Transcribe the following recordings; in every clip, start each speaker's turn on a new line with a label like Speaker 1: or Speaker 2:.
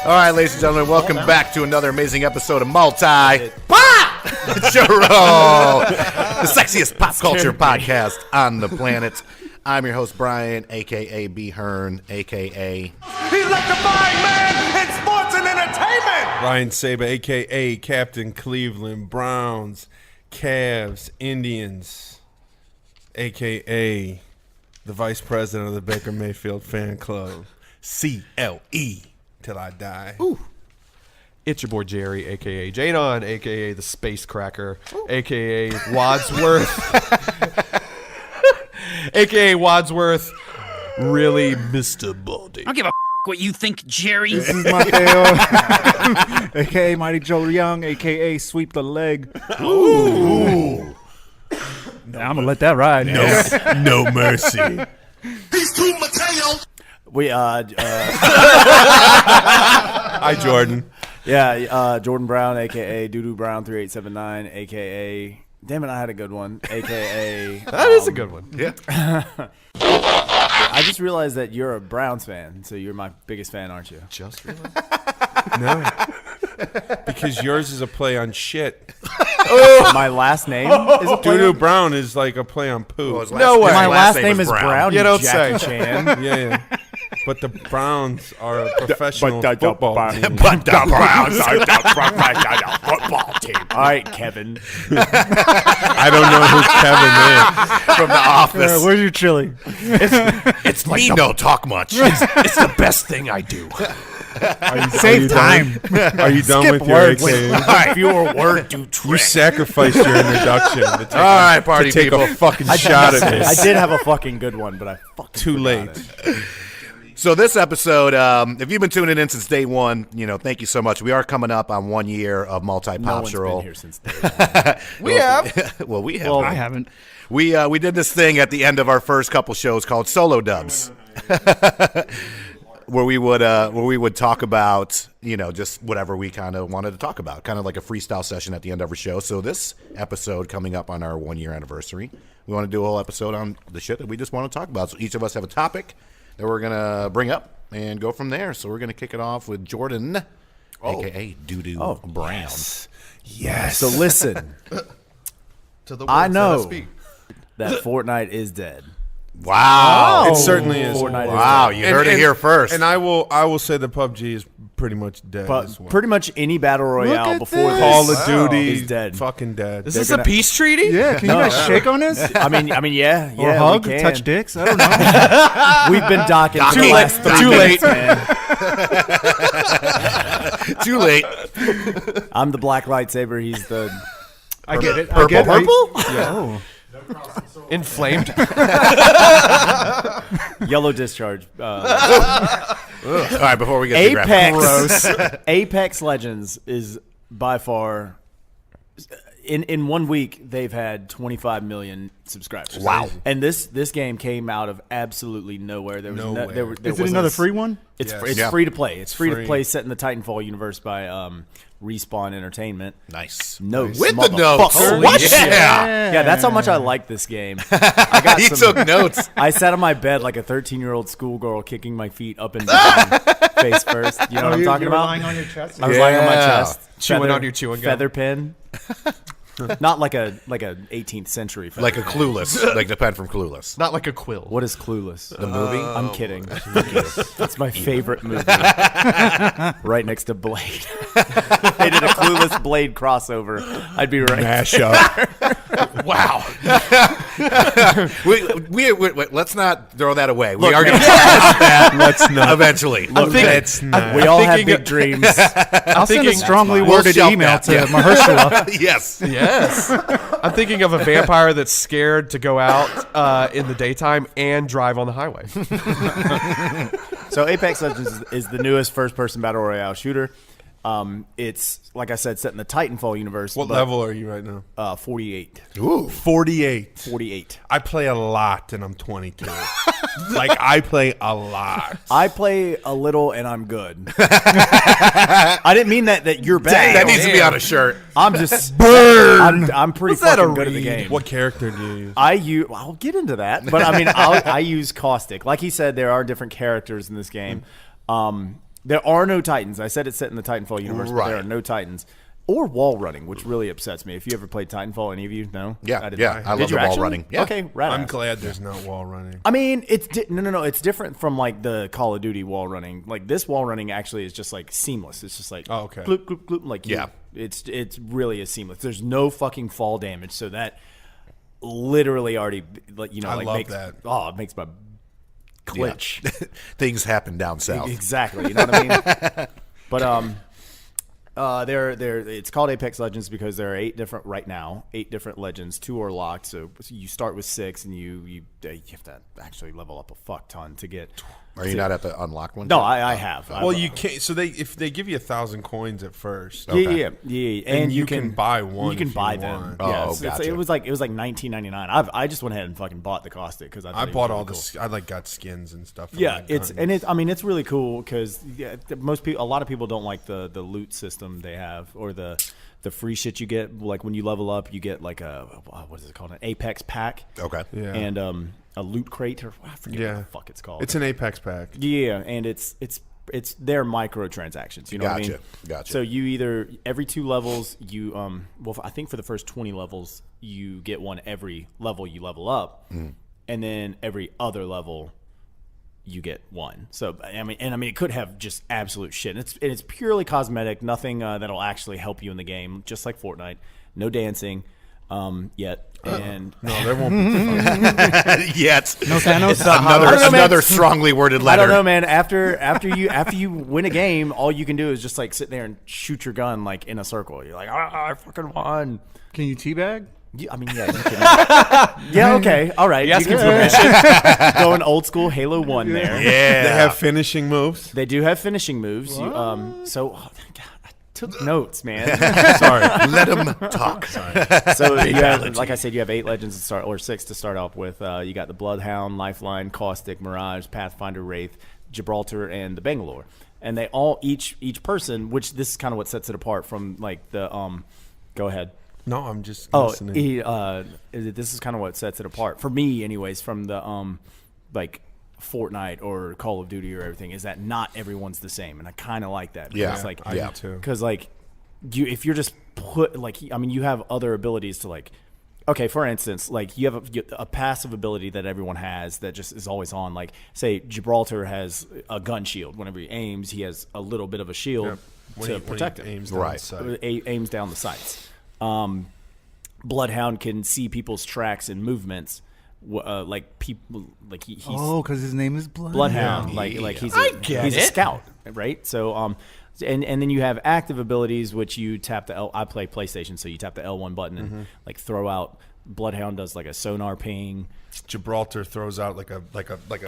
Speaker 1: All right, ladies and gentlemen, welcome back to another amazing episode of Multi Pop Churro, the sexiest pop culture podcast on the planet. I'm your host, Brian, a.k.a. B. Hearn, a.k.a.
Speaker 2: He's like the mind man in sports and entertainment.
Speaker 3: Ryan Saber, a.k.a. Captain Cleveland Browns, Cavs, Indians, a.k.a. the Vice President of the Baker Mayfield Fan Club, CLE, till I die.
Speaker 4: Ooh. It's your boy Jerry, a.k.a. Janon, a.k.a. the Space Cracker, a.k.a. Wadsworth, a.k.a. Wadsworth, really Mr. Baldy.
Speaker 5: I don't give a what you think, Jerry.
Speaker 6: This is Mateo, a.k.a. Mighty Joe Young, a.k.a. Sweep the Leg.
Speaker 1: Ooh.
Speaker 6: I'm going to let that ride.
Speaker 1: No mercy.
Speaker 2: He's too Mateo.
Speaker 3: Hi, Jordan.
Speaker 6: Jordan Brown, a.k.a. Doodoo Brown 3879, a.k.a. Damn it, I had a good one. A.k.a.
Speaker 4: That is a good one.
Speaker 1: Yeah.
Speaker 6: I just realized that you're a Browns fan, so you're my biggest fan, aren't you?
Speaker 4: Just really?
Speaker 3: No. Because yours is a play on shit.
Speaker 6: My last name is a play
Speaker 3: Doodoo
Speaker 6: on-
Speaker 3: Brown is like a play on poo.
Speaker 4: No way.
Speaker 6: My
Speaker 1: His
Speaker 6: last name is Brown.
Speaker 4: You don't
Speaker 6: Jackie
Speaker 4: say.
Speaker 6: Chan.
Speaker 3: Yeah. But the Browns are a professional
Speaker 6: But the
Speaker 3: football
Speaker 6: Browns-
Speaker 3: team.
Speaker 1: But the Browns are the professional football team.
Speaker 6: All right, Kevin.
Speaker 3: I don't know who Kevin is.
Speaker 1: From the office.
Speaker 6: Where's your chili?
Speaker 1: It's me don't talk much.
Speaker 4: It's the best thing I do.
Speaker 6: Save time.
Speaker 3: Are you done
Speaker 6: Skip
Speaker 3: with your
Speaker 6: words.
Speaker 3: AKA?
Speaker 1: Fewer word do
Speaker 3: You
Speaker 1: trick.
Speaker 3: sacrificed your introduction to take,
Speaker 1: All right, party
Speaker 3: to take
Speaker 1: people.
Speaker 3: a fucking shot at this.
Speaker 6: I did have a fucking good one, but I fucking
Speaker 3: Too
Speaker 6: forgot
Speaker 3: late.
Speaker 6: it.
Speaker 1: So this episode, if you've been tuning in since day one, thank you so much. We are coming up on 1 year of
Speaker 6: No
Speaker 1: Multi-Pop
Speaker 6: one's been
Speaker 1: Churro.
Speaker 6: here since day one.
Speaker 4: We have.
Speaker 1: Well, we have.
Speaker 6: Well,
Speaker 1: I
Speaker 6: haven't.
Speaker 1: We did this thing at the end of our first couple shows called Solo Dubs, where we would talk about just whatever we kind of wanted to talk about, kind of like a freestyle session at the end of our show. So this episode coming up on our 1 year anniversary, we want to do a whole episode on the shit that we just want to talk about. So each of us have a topic that we're gonna bring up and go from there. So we're gonna kick it off with Jordan, aka Doodoo Brown.
Speaker 3: Yes.
Speaker 6: So listen,
Speaker 4: To the
Speaker 6: I
Speaker 4: words
Speaker 6: know.
Speaker 4: that I speak.
Speaker 6: that Fortnite is dead.
Speaker 1: Wow,
Speaker 3: It certainly is.
Speaker 6: Fortnite is
Speaker 1: wow,
Speaker 6: dead.
Speaker 1: you heard it here first.
Speaker 3: And I will say that PUBG is pretty much dead as well.
Speaker 6: Pretty much any battle royale
Speaker 4: at
Speaker 6: before
Speaker 4: this.
Speaker 3: Call
Speaker 6: this
Speaker 3: of Duty
Speaker 6: is dead.
Speaker 3: fucking dead.
Speaker 4: Is this a peace treaty?
Speaker 7: Yeah, can you guys shake on this?
Speaker 6: I mean, yeah,
Speaker 7: Or hug,
Speaker 6: we can.
Speaker 7: touch dicks? I don't know.
Speaker 6: We've been docking for
Speaker 1: Too
Speaker 6: the
Speaker 1: late.
Speaker 6: last 3
Speaker 1: Too
Speaker 6: minutes,
Speaker 1: late.
Speaker 6: man.
Speaker 1: Too late.
Speaker 6: I'm the black lightsaber. He's the
Speaker 7: I get it.
Speaker 1: Purple,
Speaker 7: I get it.
Speaker 1: purple?
Speaker 7: Oh.
Speaker 4: Inflamed.
Speaker 6: yellow discharge.
Speaker 1: All right, before we get too graphic.
Speaker 6: Apex Legends is by far in 1 week they've had 25 million subscribers.
Speaker 1: Wow.
Speaker 6: And this game came out of absolutely nowhere. There was
Speaker 3: Nowhere.
Speaker 6: there
Speaker 7: Is it
Speaker 6: wasn't
Speaker 7: another
Speaker 6: a-
Speaker 7: free one?
Speaker 6: It's
Speaker 3: Yes.
Speaker 6: it's
Speaker 1: Yeah.
Speaker 6: free to play. It's free to
Speaker 3: Free.
Speaker 6: play, set in the Titanfall universe by Respawn Entertainment.
Speaker 1: Nice.
Speaker 6: Notes,
Speaker 1: With the notes.
Speaker 6: motherfucker.
Speaker 1: What? Yeah.
Speaker 6: Yeah, that's how much I like this game. I got
Speaker 1: He
Speaker 6: some,
Speaker 1: took notes.
Speaker 6: I sat on my bed like a 13-year-old schoolgirl, kicking my feet up and down, face first. You know what I'm talking
Speaker 7: you were
Speaker 6: about?
Speaker 7: lying on your chest?
Speaker 6: I was lying on my
Speaker 1: Yeah.
Speaker 6: chest,
Speaker 4: Chewing on your chewing gum.
Speaker 6: feather pen. Not like a 18th century feather
Speaker 1: Like a
Speaker 6: pen.
Speaker 1: Clueless, like the pen from Clueless.
Speaker 4: Not like a quill.
Speaker 6: What is Clueless?
Speaker 1: The movie?
Speaker 6: I'm kidding. That's my favorite movie. Right next to Blade. They did a Clueless Blade crossover. I'd be right.
Speaker 3: Mashup.
Speaker 1: Wow. Wait, let's not throw that away. We are going to talk about that
Speaker 3: Let's not.
Speaker 1: eventually.
Speaker 3: Let's not.
Speaker 6: We all have
Speaker 4: thinking-
Speaker 6: big dreams.
Speaker 7: I'll send a strongly
Speaker 1: We'll
Speaker 7: worded
Speaker 1: shelf
Speaker 7: email
Speaker 1: that,
Speaker 7: to
Speaker 1: yeah.
Speaker 7: Mahershala.
Speaker 1: Yes.
Speaker 4: Yes. I'm thinking of a vampire that's scared to go out in the daytime and drive on the highway.
Speaker 6: So Apex Legends is the newest first-person battle royale shooter. It's, like I said, set in the Titanfall universe.
Speaker 3: What
Speaker 6: but,
Speaker 3: level are you right now?
Speaker 6: 48.
Speaker 1: Ooh.
Speaker 3: 48.
Speaker 6: 48.
Speaker 3: I play a lot and I'm 22. Like, I play a lot.
Speaker 6: I play a little and I'm good. I didn't mean that you're bad.
Speaker 1: That needs to be on a shirt.
Speaker 6: I'm just burn. I'm pretty
Speaker 4: Was that
Speaker 6: fucking
Speaker 4: a
Speaker 6: good at the
Speaker 4: read?
Speaker 6: game.
Speaker 3: What character do you use?
Speaker 6: I'll get into that, but I mean, I use Caustic. Like he said, there are different characters in this game. There are no Titans. I said it's set in the Titanfall universe, but there
Speaker 1: Right.
Speaker 6: are no Titans. Or wall running, which really upsets me. If you ever played Titanfall, any of you? No?
Speaker 1: Yeah,
Speaker 6: did
Speaker 1: yeah,
Speaker 6: not.
Speaker 1: I
Speaker 6: Did
Speaker 1: love
Speaker 6: you
Speaker 1: the wall
Speaker 6: actually?
Speaker 1: running. Yeah.
Speaker 6: Okay, rad.
Speaker 3: I'm glad there's not wall running.
Speaker 6: I mean, it's no. It's different from like the Call of Duty wall running. Like this wall running actually is just like seamless. It's just like
Speaker 3: Oh, okay.
Speaker 6: gloop, gloop, gloop, like
Speaker 1: Yeah.
Speaker 6: It's really is seamless. There's no fucking fall damage, so that literally already like
Speaker 3: I
Speaker 6: like
Speaker 3: love
Speaker 6: makes
Speaker 3: that.
Speaker 6: it makes my clinch.
Speaker 1: Things happen down south.
Speaker 6: Exactly. You know what I mean? But there it's called Apex Legends because there are 8 different legends. 2 are locked, so you start with 6 and you have to actually level up a fuck ton to get.
Speaker 1: Are you not at the unlocked one?
Speaker 6: No, I have.
Speaker 3: Well, you can't. So if they give you 1,000 coins at first,
Speaker 6: Yeah,
Speaker 3: and
Speaker 6: and
Speaker 3: you can buy one
Speaker 6: You can
Speaker 3: if
Speaker 6: buy
Speaker 3: you
Speaker 6: them.
Speaker 3: want.
Speaker 6: Yeah,
Speaker 1: Oh,
Speaker 6: it's-
Speaker 1: gotcha.
Speaker 6: it was like $19.99. I just went ahead and fucking bought the caustic because
Speaker 3: I bought all the. I like got skins and stuff. from
Speaker 6: Yeah,
Speaker 3: my guns.
Speaker 6: I mean it's really cool because most people, a lot of people don't like the loot system they have or the free shit you get. Like when you level up, you get like a what is it called, an Apex pack?
Speaker 1: Okay.
Speaker 3: Yeah.
Speaker 6: And a loot crate or I forget what
Speaker 3: Yeah.
Speaker 6: the fuck it's called.
Speaker 3: It's an Apex pack.
Speaker 6: Yeah, and it's their microtransactions. You know what I mean?
Speaker 1: Gotcha.
Speaker 6: So you either every 2 levels you well I think for the first 20 levels you get one every level you level up, and then every other level you get one. So I mean it could have just absolute shit. And it's purely cosmetic, nothing that'll actually help you in the game. Just like Fortnite, no dancing yet. And
Speaker 3: No, there won't be.
Speaker 1: Yet.
Speaker 7: No Thanos.
Speaker 6: I don't know, man.
Speaker 1: Another strongly worded
Speaker 6: I
Speaker 1: letter.
Speaker 6: don't know, man. After you win a game, all you can do is just like sit there and shoot your gun like in a circle. You're like, I fucking won.
Speaker 7: Can you teabag?
Speaker 6: Yeah, I mean, yeah, you can. Yeah, okay, all right.
Speaker 4: Yes,
Speaker 6: You can going old school Halo 1 there.
Speaker 1: Yeah.
Speaker 3: They have finishing moves.
Speaker 6: They do have finishing moves. So God, I took notes, man.
Speaker 3: Sorry.
Speaker 1: Let him talk.
Speaker 6: So you have, like I said, you have 8 legends to start, or 6 to start off with. You got the Bloodhound, Lifeline, Caustic, Mirage, Pathfinder, Wraith, Gibraltar, and the Bangalore. And they all each person, which this is kind of what sets it apart from like the Go ahead.
Speaker 3: No, I'm just
Speaker 6: Oh,
Speaker 3: listening.
Speaker 6: this is kind of what sets it apart for me, anyways, from the like Fortnite or Call of Duty or everything. Is that not everyone's the same, and I kind of like that.
Speaker 1: Yeah,
Speaker 6: it's like
Speaker 3: I do too.
Speaker 6: because like if you're just put like I mean you have other abilities to like. Okay, for instance, like you have a passive ability that everyone has that just is always on. Like, say Gibraltar has a gun shield. Whenever he aims, he has a little bit of a shield to protect him.
Speaker 3: Aims down
Speaker 1: Right.
Speaker 3: the sight.
Speaker 6: Aims down the sights. Bloodhound can see people's tracks and movements, like people, like he's
Speaker 7: Because his name is Blood.
Speaker 6: Bloodhound, like he's a scout, right? So and then you have active abilities which you tap the L. I play PlayStation, so you tap the L1 button and like throw out. Bloodhound does like a sonar ping.
Speaker 3: Gibraltar throws out like a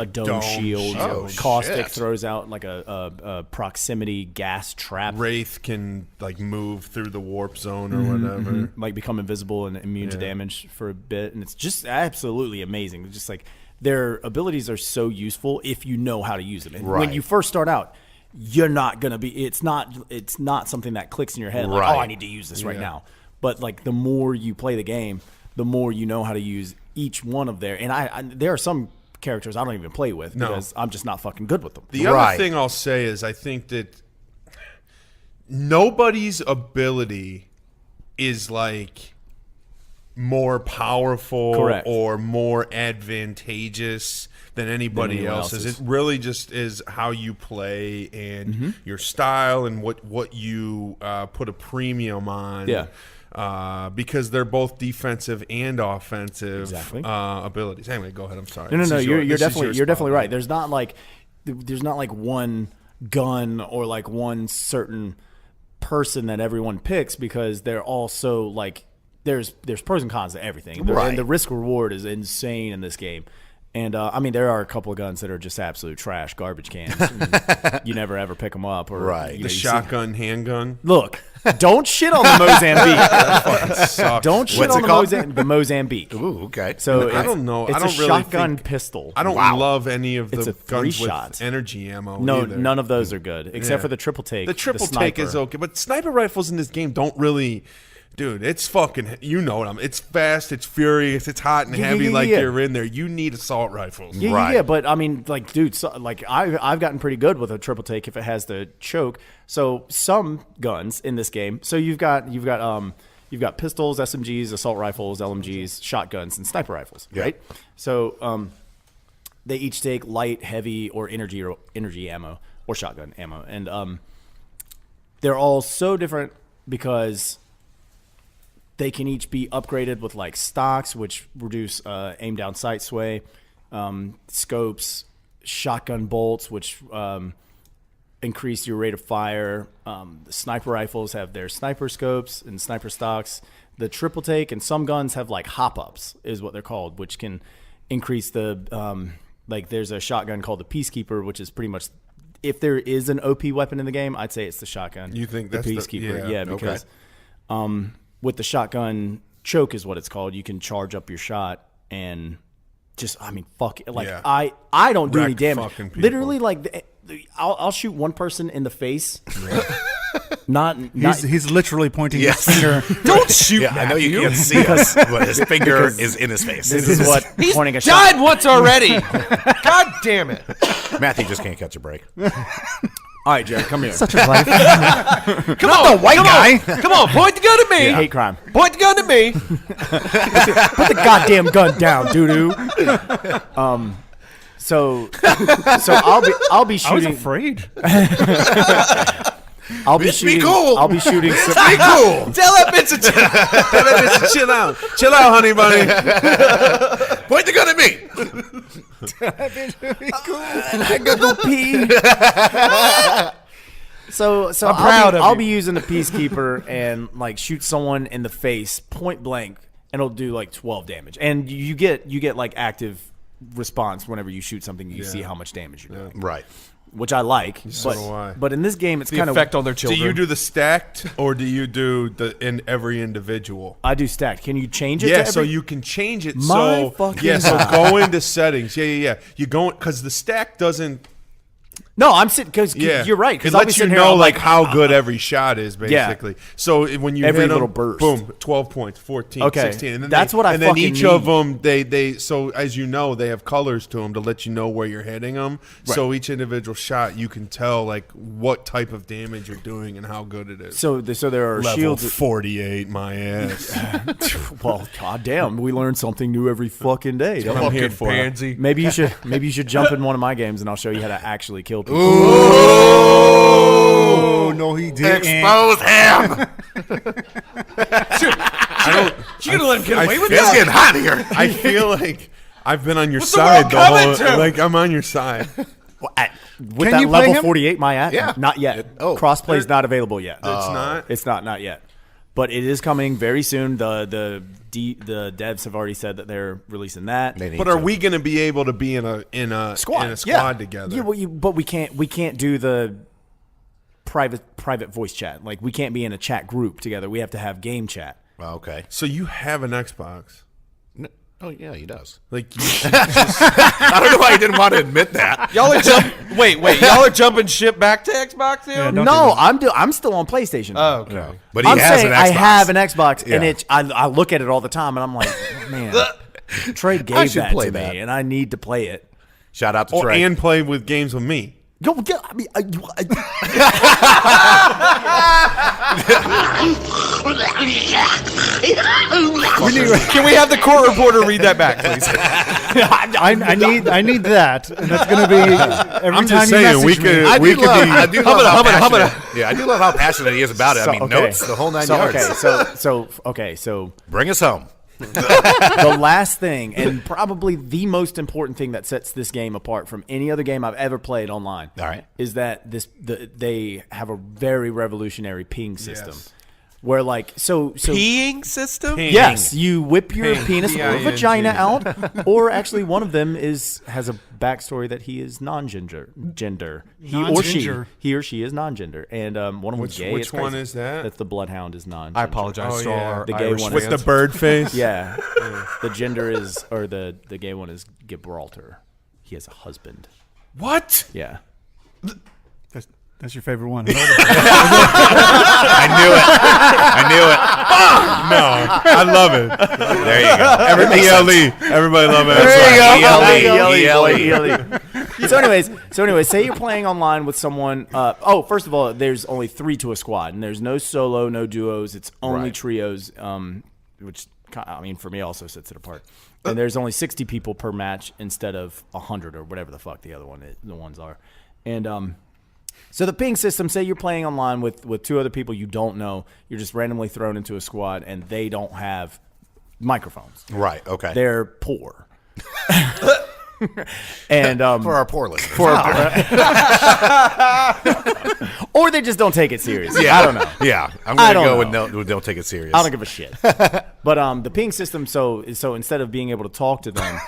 Speaker 6: Dome shield.
Speaker 1: Oh,
Speaker 6: Caustic
Speaker 1: shit.
Speaker 6: throws out like a proximity gas trap.
Speaker 3: Wraith can like move through the warp zone or whatever.
Speaker 6: Like become invisible and immune to damage for a bit, and it's just absolutely amazing. It's just like their abilities are so useful if you know how to use them. And when
Speaker 1: Right.
Speaker 6: you first start out, you're not gonna be. It's not something that clicks in your head like,
Speaker 1: Right.
Speaker 6: oh, I need to use this right now. But like the more you play the game, the more you know how to use each one of their. And I there are some characters I don't even play with because I'm just not fucking good with them.
Speaker 3: The
Speaker 1: Right.
Speaker 3: other thing I'll say is I think that nobody's ability is like more powerful
Speaker 6: Correct.
Speaker 3: or more advantageous than anybody
Speaker 6: anyone
Speaker 3: else's.
Speaker 6: else's.
Speaker 3: It really just is how you play and your style and what you put a premium on.
Speaker 6: Yeah.
Speaker 3: Because they're both defensive and offensive
Speaker 6: Exactly.
Speaker 3: abilities. Anyway, go ahead. I'm sorry.
Speaker 6: No,
Speaker 3: This is
Speaker 6: you're
Speaker 3: this is
Speaker 6: definitely
Speaker 3: your spot.
Speaker 6: right. There's not like one gun or like one certain person that everyone picks because they're all so like there's pros and cons to everything.
Speaker 1: Right.
Speaker 6: And the risk reward is insane in this game. And I mean, there are a couple of guns that are just absolute trash, garbage cans. And you never ever pick them up, or
Speaker 1: Right.
Speaker 6: you
Speaker 3: The
Speaker 6: know, you see-
Speaker 3: shotgun, handgun.
Speaker 6: Look, don't shit on the Mozambique.
Speaker 3: Fucking sucks.
Speaker 6: Don't shit
Speaker 1: What's
Speaker 6: on
Speaker 1: it called?
Speaker 6: the Mozambique.
Speaker 1: Ooh, okay.
Speaker 6: So
Speaker 3: I don't know.
Speaker 6: It's
Speaker 3: I don't
Speaker 6: a
Speaker 3: really
Speaker 6: shotgun
Speaker 3: think-
Speaker 6: pistol.
Speaker 3: I don't love any of
Speaker 6: It's
Speaker 3: the
Speaker 6: a
Speaker 3: guns
Speaker 6: 3-shot.
Speaker 3: with energy ammo.
Speaker 6: No,
Speaker 3: either.
Speaker 6: none of those are good except
Speaker 3: Yeah.
Speaker 6: for the triple take.
Speaker 3: The triple take is
Speaker 6: sniper.
Speaker 3: okay, but sniper rifles in this game don't really. Dude, it's fucking, you know what it's fast, it's furious, it's hot and heavy like you're in there. You need assault rifles.
Speaker 6: Yeah, but I mean, like, dude, so, like, I've gotten pretty good with a triple take if it has the choke. So some guns in this game. So you've got pistols, SMGs, assault rifles, LMGs, shotguns, and sniper rifles, right? So they each take light, heavy, or energy ammo or shotgun ammo, and they're all so different because they can each be upgraded with like stocks, which reduce aim down sight sway, scopes, shotgun bolts, which increase your rate of fire. The sniper rifles have their sniper scopes and sniper stocks. The triple take and some guns have like hop ups, is what they're called, which can increase the like. There's a shotgun called the Peacekeeper, which is pretty much, if there is an OP weapon in the game, I'd say it's the shotgun.
Speaker 3: You think that's the
Speaker 6: Peacekeeper? Yeah, because with the shotgun choke is what it's called. You can charge up your shot and just, I mean, fuck it. Like, I don't do any damage. Literally, like, I'll shoot one person in the face.
Speaker 7: He's literally pointing his finger.
Speaker 4: Don't shoot.
Speaker 1: Yeah, I know you can't see us, but his finger is in his face.
Speaker 6: This is what
Speaker 4: He's
Speaker 6: pointing a
Speaker 4: died
Speaker 6: shot.
Speaker 4: once already. God damn it.
Speaker 1: Matthew just can't catch a break.
Speaker 6: All right, Jared, come here.
Speaker 7: Such a life.
Speaker 4: Come on,
Speaker 7: white guy.
Speaker 4: Come on, point the gun at me.
Speaker 6: I hate crime.
Speaker 4: Point the gun at me.
Speaker 6: Put the goddamn gun down, doo-doo. So I'll be
Speaker 7: I was
Speaker 6: shooting.
Speaker 7: afraid.
Speaker 6: I'll be
Speaker 1: Be
Speaker 6: shooting.
Speaker 1: cool.
Speaker 6: I'll be shooting.
Speaker 1: Be cool.
Speaker 4: Tell that bitch to
Speaker 3: Tell that bitch to chill out. Chill out, honey bunny.
Speaker 1: Point the gun at me.
Speaker 6: I gotta go pee. So
Speaker 4: I'm proud of
Speaker 6: I'll
Speaker 4: you.
Speaker 6: be using the Peacekeeper and like shoot someone in the face point blank, and it'll do like 12 damage. And you get like active response whenever you shoot something. You see how much damage you're doing,
Speaker 1: Right.
Speaker 6: which I like.
Speaker 3: So do I.
Speaker 6: But in this game, it's
Speaker 4: the
Speaker 6: kind
Speaker 4: effect
Speaker 6: of
Speaker 4: on their
Speaker 3: Do
Speaker 4: children.
Speaker 3: you do the stacked or do you do the in every individual?
Speaker 6: I do stacked. Can you change it?
Speaker 3: Yeah,
Speaker 6: to
Speaker 3: so
Speaker 6: every-
Speaker 3: you can change it.
Speaker 6: My fucking
Speaker 3: So
Speaker 6: God.
Speaker 3: go into settings. Yeah. You go because the stack doesn't.
Speaker 6: No, I'm sitting because
Speaker 3: Yeah,
Speaker 6: you're right. Because
Speaker 3: it
Speaker 6: I'll be
Speaker 3: lets you
Speaker 6: sitting
Speaker 3: know
Speaker 6: here I'm
Speaker 3: like how good every shot is, basically. So when you
Speaker 6: Every
Speaker 3: hit 'em,
Speaker 6: little burst.
Speaker 3: boom, 12 points, 14,
Speaker 6: Okay,
Speaker 3: 16, and then
Speaker 6: that's what I
Speaker 3: And then
Speaker 6: fucking
Speaker 3: each of
Speaker 6: need.
Speaker 3: them, they so as you know, they have colors to them to let you know where you're hitting them. So each individual shot, you can tell like what type of damage you're doing and how good it is.
Speaker 6: So there are
Speaker 3: Level
Speaker 6: shields.
Speaker 3: 48, my ass.
Speaker 6: Well, goddamn, we learn something new every fucking day. Don't we?
Speaker 3: I'm here
Speaker 4: Fucking
Speaker 3: for it.
Speaker 4: pansy.
Speaker 6: Maybe you should jump in one of my games and I'll show you how to actually kill people.
Speaker 7: Oh no, he didn't.
Speaker 1: Expose him.
Speaker 4: You gonna let him get away with
Speaker 1: It's
Speaker 4: that?
Speaker 1: getting hot here.
Speaker 3: I feel like I've been on your
Speaker 4: the
Speaker 3: side
Speaker 4: world
Speaker 3: the whole.
Speaker 4: coming to?
Speaker 3: Like I'm on your side.
Speaker 6: With
Speaker 7: Can
Speaker 6: that
Speaker 7: you play
Speaker 6: level
Speaker 7: him?
Speaker 6: 48, my at
Speaker 1: Yeah.
Speaker 6: not yet.
Speaker 1: Oh.
Speaker 6: Crossplay's not available yet.
Speaker 3: It's not.
Speaker 6: It's not yet. But it is coming very soon. The devs have already said that they're releasing that.
Speaker 1: They need
Speaker 3: But are
Speaker 1: to.
Speaker 3: we going to be able to be in a
Speaker 6: Squad,
Speaker 3: together?
Speaker 6: Yeah, but we can't do the private voice chat. Like we can't be in a chat group together. We have to have game chat.
Speaker 1: Oh, okay.
Speaker 3: So you have an Xbox?
Speaker 1: Oh yeah, he does.
Speaker 3: Like you
Speaker 1: I don't know why he didn't want to admit that.
Speaker 4: Y'all are wait. Y'all are jumping ship back to Xbox now?
Speaker 7: Don't
Speaker 6: No, I'm still on PlayStation.
Speaker 4: Oh, okay.
Speaker 1: But he
Speaker 6: I'm
Speaker 1: has
Speaker 6: saying
Speaker 1: an Xbox.
Speaker 6: I have an Xbox, and
Speaker 1: Yeah.
Speaker 6: I look at it all the time, and I'm like, man, Trey
Speaker 1: I
Speaker 6: gave
Speaker 1: should
Speaker 6: that
Speaker 1: play
Speaker 6: to
Speaker 1: that.
Speaker 6: me, and I need to play it.
Speaker 1: Shout out to
Speaker 3: or
Speaker 1: Trey.
Speaker 3: and play with games with me.
Speaker 6: Yo, I mean,
Speaker 4: Can we have the court reporter read that back, please?
Speaker 7: I need that, and that's gonna be every
Speaker 3: I'm
Speaker 7: time
Speaker 3: just
Speaker 7: you
Speaker 3: saying,
Speaker 7: message
Speaker 3: we
Speaker 7: me.
Speaker 3: could-
Speaker 1: I do
Speaker 3: we could
Speaker 1: love,
Speaker 3: be-
Speaker 1: I do love how
Speaker 4: Humana,
Speaker 1: passionate.
Speaker 4: humana.
Speaker 1: Yeah, I do love how passionate he is about it. I mean, notes, the whole nine yards.
Speaker 6: So
Speaker 1: Bring us home.
Speaker 6: the last thing, and probably the most important thing that sets this game apart from any other game I've ever played online,
Speaker 1: All right.
Speaker 6: is that they have a very revolutionary ping system,
Speaker 3: Yes.
Speaker 6: where like so
Speaker 4: Peeing system?
Speaker 6: yes, you whip your
Speaker 3: Ping.
Speaker 6: penis or
Speaker 3: P-I-N-G.
Speaker 6: vagina out, or actually one of them has a backstory that he is non-gender.
Speaker 7: Non-ginger.
Speaker 6: He or she is non-gender, and one of them is gay.
Speaker 3: which
Speaker 6: It's crazy.
Speaker 3: one is that?
Speaker 6: That's the Bloodhound is non-gender.
Speaker 4: I apologize
Speaker 3: Oh,
Speaker 4: to
Speaker 3: yeah.
Speaker 4: our
Speaker 6: The gay
Speaker 4: Irish
Speaker 6: one
Speaker 3: With the
Speaker 4: fans.
Speaker 3: bird face.
Speaker 6: Yeah, the gender is, or the gay one is Gibraltar. He has a husband.
Speaker 3: What?
Speaker 6: Yeah.
Speaker 7: That's That's your favorite one.
Speaker 1: I knew it.
Speaker 3: No, I love it.
Speaker 1: There you go.
Speaker 3: ELE. Everybody love it.
Speaker 1: ELE.
Speaker 6: So anyways, say you're playing online with someone. First of all, there's only 3 to a squad, and there's no solo, no duos. It's only
Speaker 1: Right.
Speaker 6: trios, which for me also sets it apart. And there's only 60 people per match instead of 100 or whatever the fuck the ones are. And so the ping system, say you're playing online with 2 other people you don't know, you're just randomly thrown into a squad, and they don't have microphones.
Speaker 1: Right. Okay.
Speaker 6: They're poor. And
Speaker 1: for our poor listeners.
Speaker 6: or they just don't take it seriously. I don't know.
Speaker 1: Yeah, I'm
Speaker 6: I
Speaker 1: gonna
Speaker 6: don't
Speaker 1: go
Speaker 6: know.
Speaker 1: with no. Don't take it serious.
Speaker 6: I don't give a shit. But the ping system, so instead of being able to talk to them,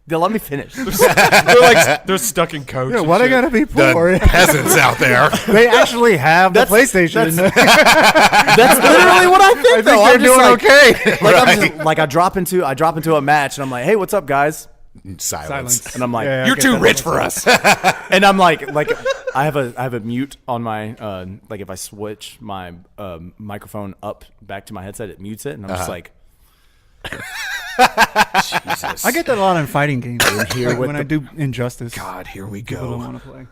Speaker 6: let me finish.
Speaker 4: They're stuck in coach.
Speaker 7: Yeah, why they gotta be poor?
Speaker 1: The peasants out there.
Speaker 7: They actually have the PlayStation.
Speaker 6: That's literally what I think. Though
Speaker 7: they're
Speaker 6: I'm just
Speaker 7: doing
Speaker 6: like,
Speaker 7: okay.
Speaker 6: Like, I'm just, like I drop into a match and I'm like, hey, what's up, guys?
Speaker 1: Silence.
Speaker 6: And I'm like,
Speaker 7: Yeah, I
Speaker 4: You're
Speaker 7: get
Speaker 4: too
Speaker 7: that.
Speaker 4: rich for us.
Speaker 6: and I'm like I have a mute on my like if I switch my microphone up back to my headset, it mutes it, and I'm just like.
Speaker 1: Jesus.
Speaker 7: I get that a lot in fighting games.
Speaker 6: here
Speaker 7: Like
Speaker 6: with
Speaker 7: when
Speaker 6: the-
Speaker 7: I do Injustice.
Speaker 4: God, here we
Speaker 7: People don't
Speaker 4: go.
Speaker 7: want to play.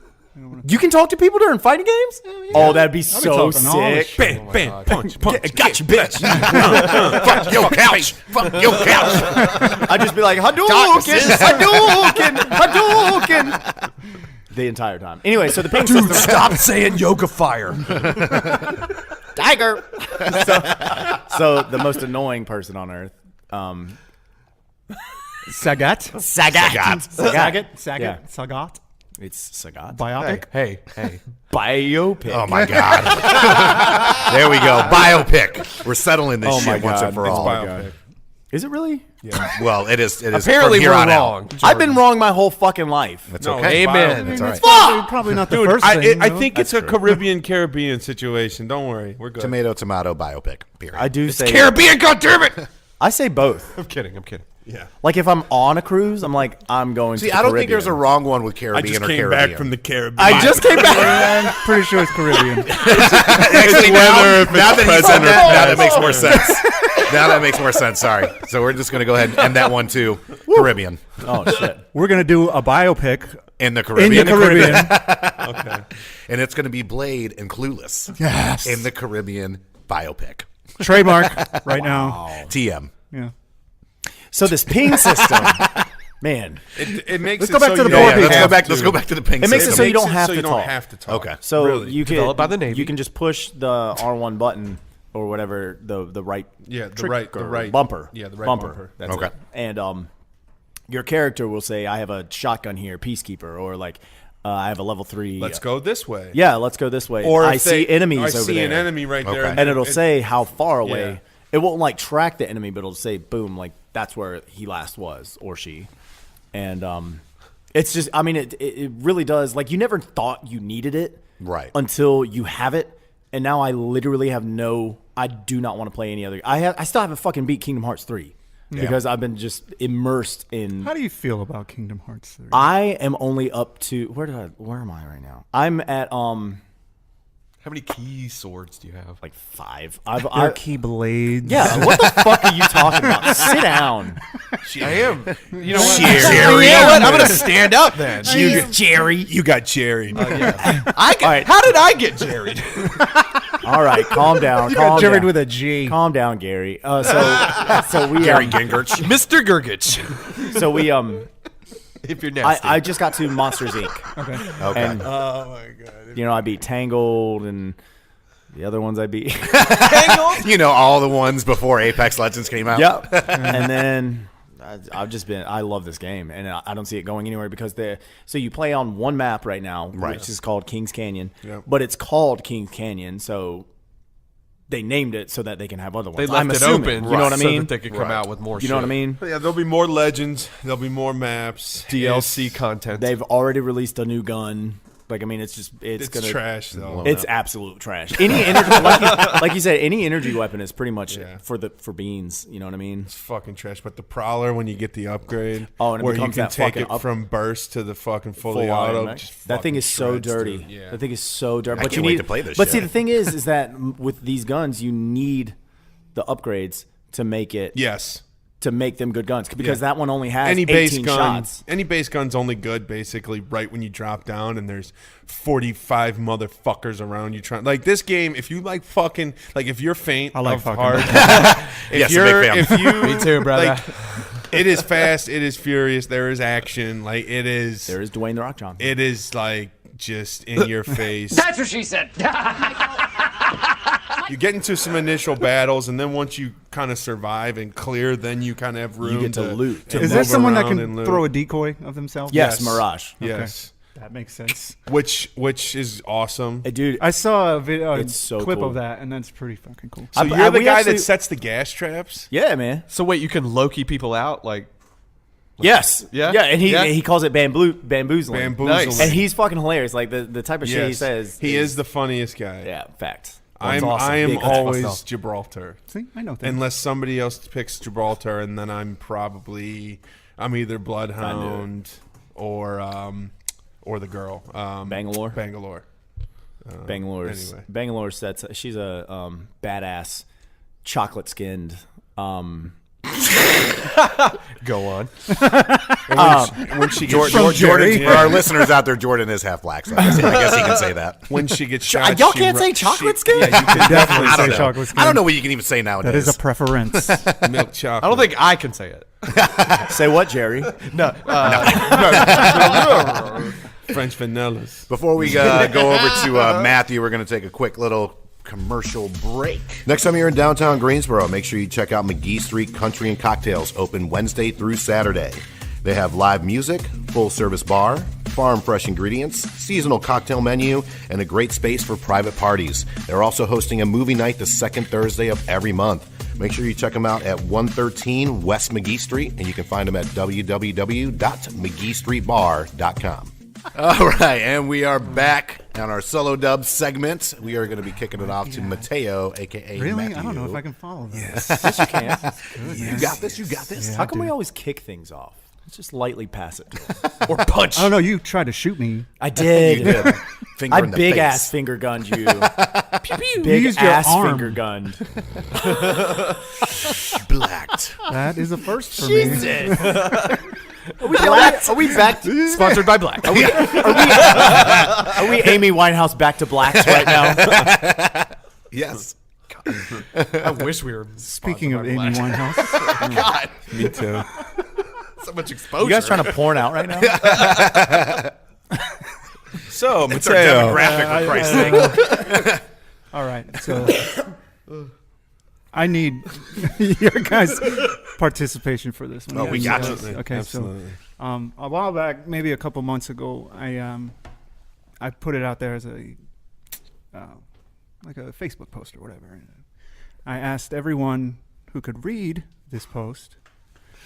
Speaker 6: You can talk to people during fighting games? Oh, that'd be so
Speaker 7: talking all this
Speaker 6: sick.
Speaker 7: shit.
Speaker 3: Bam, bam, punch, punch.
Speaker 6: Gotcha, bitch.
Speaker 1: Fuck your couch. Fuck your couch.
Speaker 6: I'd just be like, Hadouken, Hadouken. The entire time. Anyway, so the ping system.
Speaker 4: Stop saying yoga fire.
Speaker 6: Tiger. so the most annoying person on earth.
Speaker 7: Sagat.
Speaker 6: Sagat.
Speaker 7: Yeah.
Speaker 6: Yeah.
Speaker 7: Sagat.
Speaker 6: It's Sagat.
Speaker 7: Biopic.
Speaker 4: Hey.
Speaker 6: Biopic.
Speaker 1: Oh my God. There we go. Biopic. We're settling this
Speaker 6: Oh my
Speaker 1: shit once
Speaker 6: God.
Speaker 1: and for
Speaker 6: It's
Speaker 1: all.
Speaker 3: Biopic.
Speaker 6: Is it really?
Speaker 1: Well, it is. It is.
Speaker 4: Apparently
Speaker 1: from here
Speaker 4: we're
Speaker 1: on out.
Speaker 4: wrong.
Speaker 6: I've been wrong my whole fucking life.
Speaker 1: That's
Speaker 3: No,
Speaker 1: okay.
Speaker 3: it's
Speaker 4: Amen.
Speaker 3: biopic.
Speaker 1: That's all right.
Speaker 7: Probably not the
Speaker 3: Dude,
Speaker 7: first
Speaker 3: I
Speaker 7: thing.
Speaker 3: think it's a Caribbean situation. Don't worry. We're good.
Speaker 1: Tomato, biopic. Period.
Speaker 6: I do say
Speaker 4: Caribbean, goddammit!
Speaker 6: I say both.
Speaker 4: I'm kidding.
Speaker 3: Yeah.
Speaker 6: Like if I'm on a cruise, I'm like, I'm going
Speaker 1: See,
Speaker 6: to the
Speaker 1: I don't think there's a
Speaker 6: Caribbean.
Speaker 1: wrong one with
Speaker 3: I
Speaker 1: Caribbean
Speaker 3: just
Speaker 1: or
Speaker 3: came
Speaker 1: Caribbean.
Speaker 3: back from the Caribbean.
Speaker 6: I just came back.
Speaker 7: I'm pretty sure it's Caribbean.
Speaker 1: Actually, now that he said that, that makes more sense. Now that makes more sense. Sorry. So we're just going to go ahead and end that one too. Caribbean.
Speaker 6: Oh shit.
Speaker 7: We're gonna do a biopic
Speaker 1: In the
Speaker 7: in
Speaker 1: Caribbean.
Speaker 7: the Caribbean.
Speaker 3: Okay.
Speaker 1: And it's going to be Blade and Clueless.
Speaker 7: Yes.
Speaker 1: In the Caribbean biopic.
Speaker 7: Trademark right now.
Speaker 1: TM.
Speaker 7: Yeah.
Speaker 6: So this ping system, man,
Speaker 3: It makes
Speaker 7: Let's
Speaker 3: it
Speaker 7: go back
Speaker 3: so
Speaker 7: to the
Speaker 3: you
Speaker 7: poor
Speaker 3: don't
Speaker 1: Yeah,
Speaker 7: people.
Speaker 1: let's
Speaker 3: have
Speaker 1: go back.
Speaker 3: to.
Speaker 1: Let's go back to the pink.
Speaker 6: It makes it
Speaker 1: system.
Speaker 6: so you don't
Speaker 3: Makes it
Speaker 6: have
Speaker 3: so
Speaker 6: to
Speaker 3: you don't
Speaker 6: talk.
Speaker 3: have to talk.
Speaker 1: Okay.
Speaker 6: so
Speaker 3: Really?
Speaker 6: you can
Speaker 4: Developed by the Navy.
Speaker 6: You can just push the R1 button or whatever the right
Speaker 3: Yeah, the
Speaker 6: trick
Speaker 3: right-
Speaker 6: or bumper.
Speaker 3: yeah, the right
Speaker 6: bumper.
Speaker 3: bumper.
Speaker 6: That's
Speaker 1: Okay.
Speaker 6: it. And your character will say, "I have a shotgun here, Peacekeeper," or like, "I have a level 3."
Speaker 3: Let's go this way.
Speaker 6: Yeah, let's go this way.
Speaker 3: Or
Speaker 6: I
Speaker 3: if
Speaker 6: see enemies
Speaker 3: I
Speaker 6: over
Speaker 3: see
Speaker 6: there.
Speaker 3: an enemy right there,
Speaker 1: Okay.
Speaker 6: and it'll say how far away.
Speaker 3: Yeah.
Speaker 6: It won't like track the enemy, but it'll say boom, like that's where he last was or she. And it's just, I mean, it really does. Like you never thought you needed it,
Speaker 1: Right.
Speaker 6: Until you have it, and now I literally have I do not want to play any other. I still haven't fucking beat Kingdom Hearts 3 because I've been just immersed in.
Speaker 7: How do you feel about Kingdom Hearts 3?
Speaker 6: I am only up to where am I right now? I'm at
Speaker 4: How many key swords do you have?
Speaker 6: like 5.
Speaker 7: They're
Speaker 6: I've
Speaker 7: keyblades.
Speaker 6: yeah. What the fuck are you talking about? Sit down.
Speaker 4: I am. You know what?
Speaker 1: Jerry.
Speaker 4: You know what? I'm gonna stand up then.
Speaker 6: Jerry.
Speaker 3: You got Jerry.
Speaker 4: How did I get Jerry?
Speaker 6: All right, calm down.
Speaker 7: You
Speaker 6: calm
Speaker 7: got Jared
Speaker 6: down.
Speaker 7: with a G.
Speaker 6: Calm down, Gary. So we
Speaker 1: Gary Gingrich.
Speaker 4: Mr. Gurgich.
Speaker 6: so we
Speaker 4: If you're nasty.
Speaker 6: I just got to Monsters Inc.
Speaker 1: Okay.
Speaker 6: And
Speaker 3: Oh my god.
Speaker 6: I beat Tangled and the other ones I beat.
Speaker 1: You know all the ones before Apex Legends came out.
Speaker 6: Yep. And then I love this game, and I don't see it going anywhere because so you play on one map right now,
Speaker 1: Right.
Speaker 6: which is called Kings Canyon,
Speaker 3: Yep.
Speaker 6: but it's called Kings Canyon, so they named it so that they can have other ones.
Speaker 4: they left
Speaker 6: I'm
Speaker 4: it
Speaker 6: assuming,
Speaker 4: open,
Speaker 6: you know what I
Speaker 4: so
Speaker 6: mean?
Speaker 4: that they could come out with more.
Speaker 6: You know what I mean?
Speaker 3: Yeah, there'll be more legends. There'll be more maps.
Speaker 4: DLC content.
Speaker 6: They've already released a new gun. Like, I mean, it's
Speaker 3: It's
Speaker 6: gonna
Speaker 3: trash though.
Speaker 6: It's absolute trash. Any energy, like you said, any energy weapon is pretty much for beans. You know what I mean?
Speaker 3: It's fucking trash. But the Prowler, when you get the upgrade,
Speaker 6: And it
Speaker 3: where you
Speaker 6: becomes
Speaker 3: can
Speaker 6: that
Speaker 3: take
Speaker 6: fucking
Speaker 3: it from burst to the fucking fully
Speaker 6: Full
Speaker 3: auto,
Speaker 6: automatic.
Speaker 3: just
Speaker 6: That thing
Speaker 3: fucking
Speaker 6: is so
Speaker 3: shreds,
Speaker 6: dirty.
Speaker 3: dude. Yeah.
Speaker 6: That thing is so dirty. But
Speaker 1: can't
Speaker 6: you
Speaker 1: wait
Speaker 6: need
Speaker 1: to play this
Speaker 6: But see,
Speaker 1: shit.
Speaker 6: the thing is that with these guns, you need the upgrades to make it.
Speaker 3: Yes.
Speaker 6: To make them good guns, because that one only has
Speaker 3: Any
Speaker 6: 18
Speaker 3: base gun,
Speaker 6: shots.
Speaker 3: any base gun's only good basically right when you drop down and there's 45 motherfuckers around you trying. Like this game, if you like fucking, like if you're faint
Speaker 7: I like
Speaker 3: of
Speaker 7: fucking.
Speaker 3: heart,
Speaker 1: Yes, a big fan.
Speaker 3: if you,
Speaker 4: Me too, brother.
Speaker 3: Like, it is fast, it is furious, there is action, like it is.
Speaker 6: There is Dwayne the Rock Johnson.
Speaker 3: It is like just in your face.
Speaker 5: That's what she said.
Speaker 3: You get into some initial battles, and then once you kind of survive and clear, then you kind of have room
Speaker 6: get to loot.
Speaker 3: to
Speaker 7: Is there
Speaker 3: move
Speaker 7: someone that
Speaker 3: around
Speaker 7: can
Speaker 3: and loot.
Speaker 7: throw a decoy of themselves?
Speaker 6: Yes, Mirage.
Speaker 3: Yes,
Speaker 7: That makes sense.
Speaker 3: which is awesome.
Speaker 6: Hey, dude,
Speaker 7: I saw a video,
Speaker 6: It's so
Speaker 7: clip
Speaker 6: cool.
Speaker 7: of that, and that's pretty fucking cool.
Speaker 3: So
Speaker 6: I-
Speaker 3: you're the
Speaker 6: we
Speaker 3: guy
Speaker 6: actually-
Speaker 3: that sets the gas traps.
Speaker 6: yeah, man.
Speaker 4: So wait, you can Loki people out? Like,
Speaker 6: Yes.
Speaker 4: Yeah?
Speaker 6: Yeah, and
Speaker 4: Yeah?
Speaker 6: he calls it bamboozling.
Speaker 3: Bamboozling.
Speaker 4: Nice.
Speaker 6: And he's fucking hilarious. Like the type of shit he
Speaker 3: Yes.
Speaker 6: says.
Speaker 3: He is the funniest guy.
Speaker 6: Yeah, fact.
Speaker 3: I
Speaker 6: That's awesome.
Speaker 3: am
Speaker 6: Big fan.
Speaker 3: always
Speaker 4: myself.
Speaker 3: Gibraltar.
Speaker 7: See, I know things.
Speaker 3: Unless somebody else picks Gibraltar, and then I'm either Bloodhound or the girl.
Speaker 6: Bangalore?
Speaker 3: Bangalore.
Speaker 6: Bangalore sets. She's a badass, chocolate skinned.
Speaker 4: go on.
Speaker 3: When she
Speaker 1: Jordan,
Speaker 3: gets
Speaker 1: for our listeners out there, Jordan is half black, so I guess he can say that.
Speaker 3: when she gets shot,
Speaker 6: Y'all
Speaker 3: she
Speaker 6: can't
Speaker 3: ru-
Speaker 6: say chocolate
Speaker 3: she-
Speaker 6: skin?
Speaker 3: Yeah, you can
Speaker 7: definitely
Speaker 1: I don't
Speaker 7: say
Speaker 1: know.
Speaker 7: chocolate skin.
Speaker 1: I don't know what you can even say nowadays.
Speaker 7: That is a preference.
Speaker 3: milk chocolate.
Speaker 4: I don't think I can say it.
Speaker 6: Say what, Jerry?
Speaker 4: No.
Speaker 3: French vanillas.
Speaker 1: Before we go over to Matthew, we're going to take a quick little commercial break. Next time you're in downtown Greensboro, make sure you check out McGee Street Country and Cocktails, open Wednesday through Saturday. They have live music, full-service bar, farm fresh ingredients, seasonal cocktail menu, and a great space for private parties. They're also hosting a movie night the second Thursday of every month. Make sure you check them out at 113 West McGee Street, and you can find them at www.mcgeestreetbar.com. All right, and we are back on our solo dub segment. We are going to be kicking it off to Mateo, a.k.a.
Speaker 7: Really?
Speaker 1: Matthew.
Speaker 7: I don't know if I can follow that.
Speaker 6: Yes, you can.
Speaker 1: You got this, you got this.
Speaker 6: How come we always kick things off? Let's just lightly pass it.
Speaker 4: Or punch.
Speaker 7: I don't know. You tried to shoot me.
Speaker 6: I did.
Speaker 1: You did. Finger
Speaker 6: I
Speaker 1: in the
Speaker 6: big
Speaker 1: face.
Speaker 6: ass finger gunned you.
Speaker 7: You
Speaker 6: Big
Speaker 7: used your
Speaker 6: ass
Speaker 7: arm.
Speaker 6: finger gunned.
Speaker 1: Blacked.
Speaker 7: That is a first for me.
Speaker 6: Black? Are we back? To,
Speaker 4: Sponsored by Black.
Speaker 6: are we Amy Winehouse back to blacks right now?
Speaker 1: Yes.
Speaker 4: I wish we were.
Speaker 7: Speaking of
Speaker 4: sponsored by
Speaker 7: Amy
Speaker 4: Black.
Speaker 7: Winehouse,
Speaker 4: God,
Speaker 3: Me too.
Speaker 4: so much exposure.
Speaker 6: You guys trying to porn out right now?
Speaker 3: So
Speaker 1: It's our
Speaker 3: Mateo,
Speaker 1: demographic, for Christ's sake.
Speaker 7: all right. So I need your guys' participation for this one.
Speaker 1: Oh, we got you.
Speaker 7: Okay,
Speaker 3: Absolutely.
Speaker 7: so a while back, maybe a couple months ago, I put it out there as a like a Facebook post or whatever. And I asked everyone who could read this post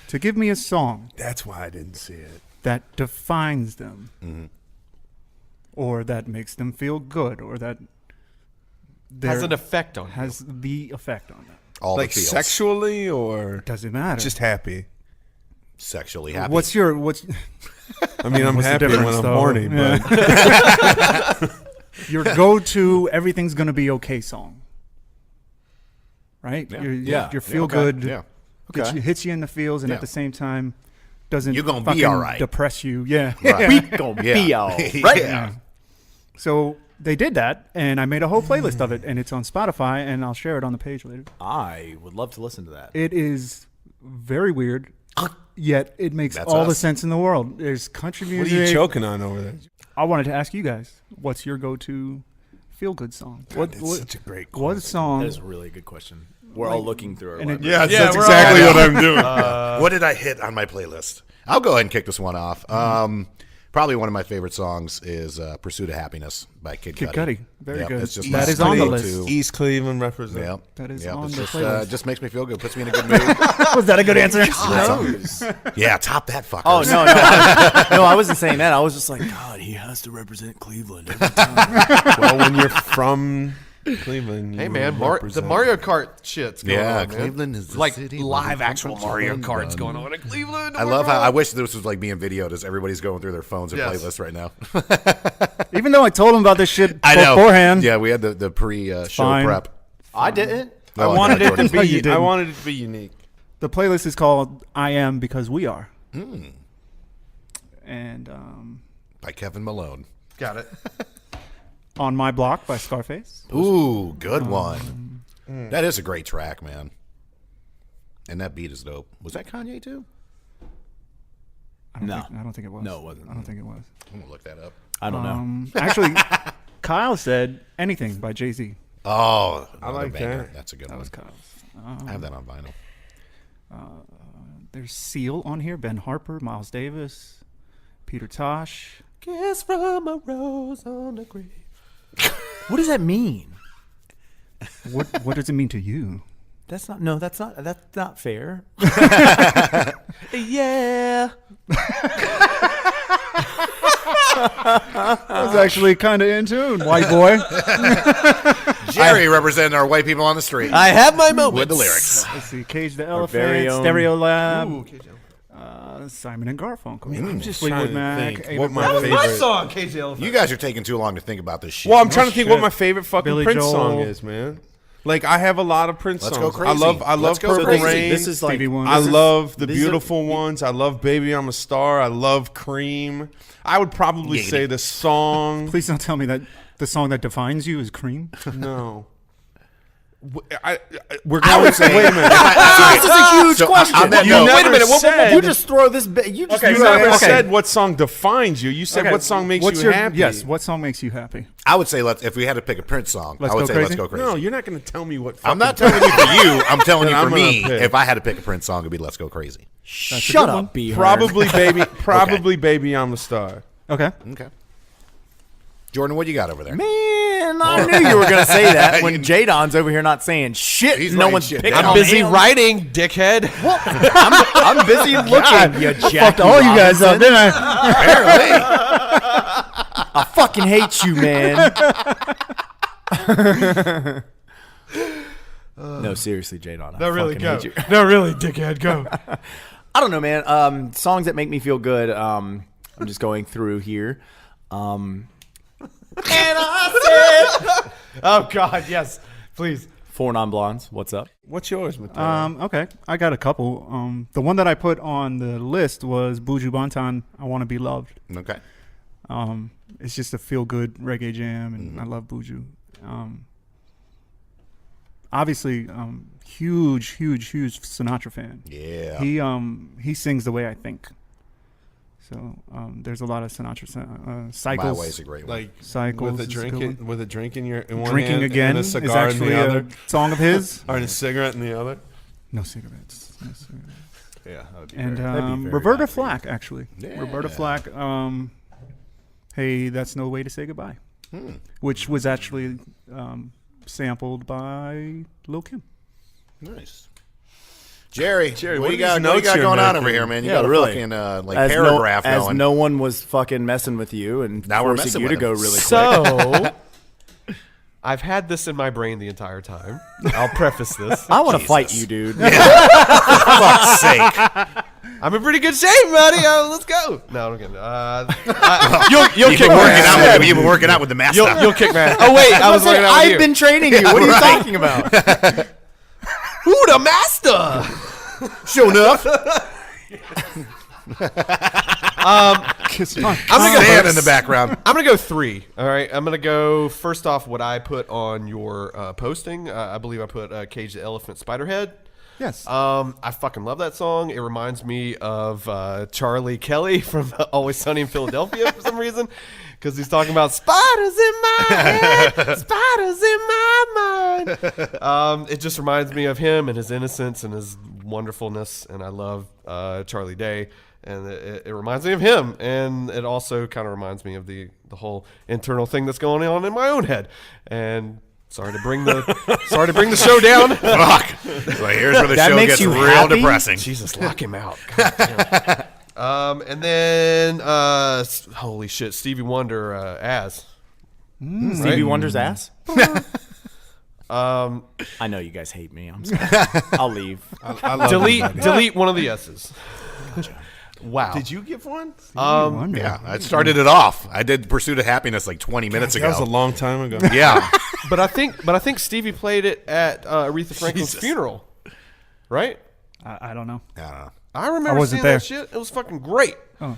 Speaker 7: to give me a song
Speaker 3: That's why I didn't see it.
Speaker 7: that defines them, or that makes them feel good, or that
Speaker 4: has an effect on you.
Speaker 7: has the effect on them.
Speaker 1: All
Speaker 3: Like
Speaker 1: the feels.
Speaker 3: sexually or
Speaker 7: Doesn't matter.
Speaker 3: just happy.
Speaker 1: Sexually happy.
Speaker 7: what's your
Speaker 3: I mean, I'm
Speaker 7: What's the
Speaker 3: happy when
Speaker 7: difference,
Speaker 3: I'm
Speaker 7: though?
Speaker 3: horny,
Speaker 7: Yeah.
Speaker 3: but
Speaker 7: your go-to everything's gonna be okay song, right? Your feel good.
Speaker 1: Yeah.
Speaker 7: Hits you in the feels, and
Speaker 1: Yeah.
Speaker 7: at the same time doesn't
Speaker 1: You're gonna be
Speaker 7: fucking
Speaker 1: all right.
Speaker 7: depress you. Yeah.
Speaker 6: We gonna be all right.
Speaker 1: Yeah.
Speaker 7: So they did that, and I made a whole playlist of it, and it's on Spotify, and I'll share it on the page later.
Speaker 6: I would love to listen to that.
Speaker 7: It is very weird, yet it makes
Speaker 1: That's
Speaker 7: all the
Speaker 1: us.
Speaker 7: sense in the world. There's country
Speaker 3: what
Speaker 7: music.
Speaker 3: are you choking on over there?
Speaker 7: I wanted to ask you guys, what's your go-to feel-good song?
Speaker 3: That's such a great
Speaker 7: What song?
Speaker 6: That is a really good question. We're all looking through our
Speaker 7: And it-
Speaker 6: library.
Speaker 3: Yes,
Speaker 4: Yeah,
Speaker 3: that's
Speaker 4: we're
Speaker 3: exactly
Speaker 4: all-
Speaker 3: what I'm doing.
Speaker 1: What did I hit on my playlist? I'll go ahead and kick this one off. Probably one of my favorite songs is "Pursuit of Happiness" by Kid Cudi.
Speaker 7: Kid Cudi. Very good.
Speaker 1: It's just
Speaker 7: That
Speaker 1: my
Speaker 7: is on the
Speaker 1: go-to.
Speaker 7: list.
Speaker 3: East Cleveland represent.
Speaker 1: Yep.
Speaker 7: That is
Speaker 1: Yep.
Speaker 7: on
Speaker 1: It's
Speaker 7: the
Speaker 1: just,
Speaker 7: playlist.
Speaker 1: just makes me feel good. Puts me in a good mood.
Speaker 6: Was that a good answer?
Speaker 1: Yeah, top that fucker.
Speaker 6: Oh no, no, I wasn't saying that. I was just like, God, he has to represent Cleveland every time.
Speaker 3: Well, when you're from Cleveland,
Speaker 4: Hey
Speaker 3: you
Speaker 4: man, the
Speaker 3: represent-
Speaker 4: Mario Kart shit's going
Speaker 1: Yeah,
Speaker 4: on, man.
Speaker 1: Cleveland is the
Speaker 4: like
Speaker 1: city
Speaker 4: live
Speaker 1: where the
Speaker 4: actual
Speaker 1: conference
Speaker 4: Mario
Speaker 1: was
Speaker 4: Karts
Speaker 1: done.
Speaker 4: going on in Cleveland.
Speaker 1: I love how I wish this was like being videoed as everybody's going through their phones and
Speaker 4: Yes.
Speaker 1: playlists right now.
Speaker 7: Even though I told him about this shit
Speaker 1: I know.
Speaker 7: beforehand.
Speaker 1: Yeah, we had the pre-show
Speaker 7: fine.
Speaker 1: prep.
Speaker 6: I didn't.
Speaker 3: I
Speaker 1: Oh,
Speaker 3: wanted
Speaker 1: God,
Speaker 3: it
Speaker 1: Jordan.
Speaker 3: to
Speaker 7: No,
Speaker 3: be.
Speaker 7: you
Speaker 3: I
Speaker 7: didn't.
Speaker 3: wanted it to be unique.
Speaker 7: The playlist is called "I Am Because We Are," and
Speaker 1: by Kevin Malone.
Speaker 4: Got it.
Speaker 7: "On My Block" by Scarface.
Speaker 1: Ooh, good one. That is a great track, man. And that beat is dope. Was that Kanye too?
Speaker 7: I don't
Speaker 6: No.
Speaker 7: think, I don't think it was.
Speaker 6: No, it wasn't.
Speaker 7: I don't think it was.
Speaker 1: I'm gonna look that up.
Speaker 6: I don't know.
Speaker 7: Actually, Kyle said "Anything" by Jay-Z.
Speaker 1: Oh,
Speaker 3: I
Speaker 1: another
Speaker 3: like
Speaker 1: banger.
Speaker 3: that.
Speaker 1: That's a good
Speaker 7: That
Speaker 1: one.
Speaker 7: was Kyle's.
Speaker 1: I have that on vinyl.
Speaker 7: There's Seal on here. Ben Harper, Miles Davis, Peter Tosh.
Speaker 4: Kiss from a rose on the grave.
Speaker 6: What does that mean?
Speaker 7: What does it mean to you?
Speaker 6: That's not fair.
Speaker 4: Yeah.
Speaker 7: I was actually kind of in tune, white boy.
Speaker 1: Jerry representing our white people on the street
Speaker 5: I have my moments.
Speaker 1: with the lyrics.
Speaker 7: Let's see, Cage the
Speaker 6: very
Speaker 7: Elephant,
Speaker 6: own-
Speaker 7: Stereo Lab,
Speaker 4: Ooh, KJ.
Speaker 7: Simon and Garfunkel.
Speaker 3: I'm just
Speaker 7: Fleetwood
Speaker 3: trying to
Speaker 7: Mac,
Speaker 3: think
Speaker 7: Ava
Speaker 3: what my
Speaker 7: Brothers.
Speaker 3: favorite.
Speaker 4: song, KJ Elephant.
Speaker 1: You guys are taking too long to think about this shit.
Speaker 3: Well, I'm trying to think what
Speaker 7: shit.
Speaker 3: my favorite fucking
Speaker 7: Billy
Speaker 3: Prince
Speaker 7: Joel.
Speaker 3: song is, man. Like I have a lot of Prince
Speaker 1: Let's
Speaker 3: songs.
Speaker 1: go crazy.
Speaker 3: I love
Speaker 1: Let's go
Speaker 3: Purple
Speaker 1: crazy.
Speaker 3: Rain.
Speaker 6: This is like
Speaker 7: Stevie Wonder.
Speaker 3: I love the
Speaker 6: these are-
Speaker 3: beautiful ones. I love Baby I'm a Star. I love Cream. I would probably say the song.
Speaker 7: Please don't tell me that the song that defines you is Cream.
Speaker 3: No. We're going. Wait a minute.
Speaker 6: This is a huge question.
Speaker 1: on that
Speaker 3: You
Speaker 1: note-
Speaker 3: never
Speaker 6: Wait a minute.
Speaker 3: said-
Speaker 6: You just throw this. You just
Speaker 3: You
Speaker 6: threw
Speaker 3: never
Speaker 6: that-
Speaker 3: said what song defines you. You said
Speaker 7: Okay,
Speaker 3: what song makes
Speaker 7: what's
Speaker 3: you
Speaker 7: your,
Speaker 3: happy.
Speaker 7: Yes, what song makes you happy?
Speaker 1: I would say if we had to pick a Prince song,
Speaker 7: Let's
Speaker 1: I would
Speaker 7: Go
Speaker 1: say
Speaker 7: Crazy?
Speaker 1: Let's Go Crazy.
Speaker 3: No, you're not going to tell me what.
Speaker 1: I'm not
Speaker 3: fucking-
Speaker 1: telling you for you. I'm telling you
Speaker 3: Then
Speaker 1: for
Speaker 3: I'm gonna
Speaker 1: me.
Speaker 3: pick.
Speaker 1: If I had to pick a Prince song, it'd be Let's Go Crazy.
Speaker 6: Shut up, B.
Speaker 3: Probably Baby I'm a Star.
Speaker 7: Okay.
Speaker 1: Okay. Jordan, what you got over there?
Speaker 6: Man, I knew you were gonna say that when Jadon's over here not saying shit.
Speaker 1: He's
Speaker 6: No
Speaker 1: writing
Speaker 6: one's
Speaker 1: shit
Speaker 6: picking
Speaker 1: down.
Speaker 6: on
Speaker 4: I'm busy
Speaker 6: him.
Speaker 4: writing, dickhead.
Speaker 6: I'm busy looking. You Jackie
Speaker 7: Fucked all you guys up,
Speaker 6: Robinson.
Speaker 7: didn't I?
Speaker 1: Apparently.
Speaker 6: I fucking hate you, man. No, seriously, Jadon. I
Speaker 4: No, really,
Speaker 6: fucking
Speaker 4: go.
Speaker 6: hate you.
Speaker 4: No, really, dickhead, go.
Speaker 6: I don't know, man. Songs that make me feel good. I'm just going through here.
Speaker 4: Oh, God, yes. Please.
Speaker 6: 4 Non-Blondes. What's up?
Speaker 3: What's yours, Mateo?
Speaker 7: Okay, I got a couple. The one that I put on the list was Buju Banton, I Want to Be Loved.
Speaker 1: Okay.
Speaker 7: It's just a feel-good reggae jam, and I love Buju. Obviously, huge Sinatra fan.
Speaker 1: Yeah.
Speaker 7: He sings the way I think. So there's a lot of Sinatra cycles.
Speaker 1: My Way's a great one.
Speaker 3: Like
Speaker 7: Cycles
Speaker 3: with a
Speaker 7: is a
Speaker 3: drink
Speaker 7: good
Speaker 3: with a drink in your in one
Speaker 7: Drinking
Speaker 3: hand
Speaker 7: Again
Speaker 3: and a
Speaker 7: is
Speaker 3: cigar in
Speaker 7: actually
Speaker 3: the
Speaker 7: a
Speaker 3: other,
Speaker 7: song of his.
Speaker 3: or a cigarette in the other.
Speaker 7: No cigarettes. No cigarettes.
Speaker 6: Yeah, that would be
Speaker 7: And
Speaker 6: that'd be very
Speaker 7: Roberta
Speaker 6: hot for you.
Speaker 7: Flack, actually.
Speaker 1: Yeah.
Speaker 7: Roberta Flack, Hey, That's No Way to Say Goodbye, which was actually sampled by Lil' Kim.
Speaker 1: Nice. Jerry, what
Speaker 3: what
Speaker 1: do
Speaker 3: are
Speaker 1: you got,
Speaker 3: these
Speaker 1: what do you
Speaker 3: notes
Speaker 1: got
Speaker 3: you're
Speaker 1: going on
Speaker 3: making?
Speaker 1: over here, man? You
Speaker 6: Yeah,
Speaker 1: got a
Speaker 6: really.
Speaker 1: fucking like
Speaker 6: As
Speaker 1: paragraph
Speaker 6: as
Speaker 1: going.
Speaker 6: no one was fucking messing with you and
Speaker 1: Now we're
Speaker 6: forcing
Speaker 1: messing
Speaker 6: you to
Speaker 1: with
Speaker 6: go
Speaker 1: him.
Speaker 6: really quick.
Speaker 4: So, I've had this in my brain the entire time. I'll preface this.
Speaker 6: I want to fight you, dude.
Speaker 1: fuck's sake.
Speaker 4: I'm in pretty good shape, buddy. Let's go. No, I'm kidding. You'll
Speaker 1: You've
Speaker 4: kick
Speaker 1: been
Speaker 4: my
Speaker 1: working
Speaker 4: ass.
Speaker 1: out with, you've been working out with the master.
Speaker 4: You'll kick my ass. Oh wait, I was working out with
Speaker 6: I've
Speaker 4: you.
Speaker 6: been training you. What are you
Speaker 1: right.
Speaker 6: talking about?
Speaker 4: Who the master?
Speaker 1: Sure enough.
Speaker 7: Kiss my
Speaker 4: I'm gonna go
Speaker 1: Stand in the background.
Speaker 4: I'm gonna go 3. All right, I'm gonna go first off what I put on your posting. I believe I put Cage the Elephant Spiderhead.
Speaker 7: Yes.
Speaker 4: I fucking love that song. It reminds me of Charlie Kelly from Always Sunny in Philadelphia for some reason, because he's talking about spiders in my head, spiders in my mind. It just reminds me of him and his innocence and his wonderfulness, and I love Charlie Day, and it reminds me of him, and it also kind of reminds me of the whole internal thing that's going on in my own head. And sorry to bring the show down.
Speaker 1: Fuck. So here's where the
Speaker 6: That
Speaker 1: show
Speaker 6: makes
Speaker 1: gets
Speaker 6: you
Speaker 1: real
Speaker 6: happy?
Speaker 1: depressing.
Speaker 4: Jesus, lock him out. God damn. And then holy shit, Stevie Wonder as.
Speaker 6: Stevie Wonder's ass. I know you guys hate me. I'm sorry. I'll leave.
Speaker 3: I love you, buddy.
Speaker 4: delete one of the S's. Wow.
Speaker 3: Did you give one?
Speaker 1: Yeah, I started it off. I did Pursuit of Happiness like 20 minutes ago.
Speaker 3: That was a long time ago.
Speaker 1: Yeah.
Speaker 4: But I think Stevie played it at Aretha Franklin's funeral, right?
Speaker 7: I don't know.
Speaker 1: I don't know.
Speaker 4: I remember
Speaker 7: wasn't
Speaker 4: seeing
Speaker 7: there.
Speaker 4: that shit. It was fucking great.
Speaker 3: So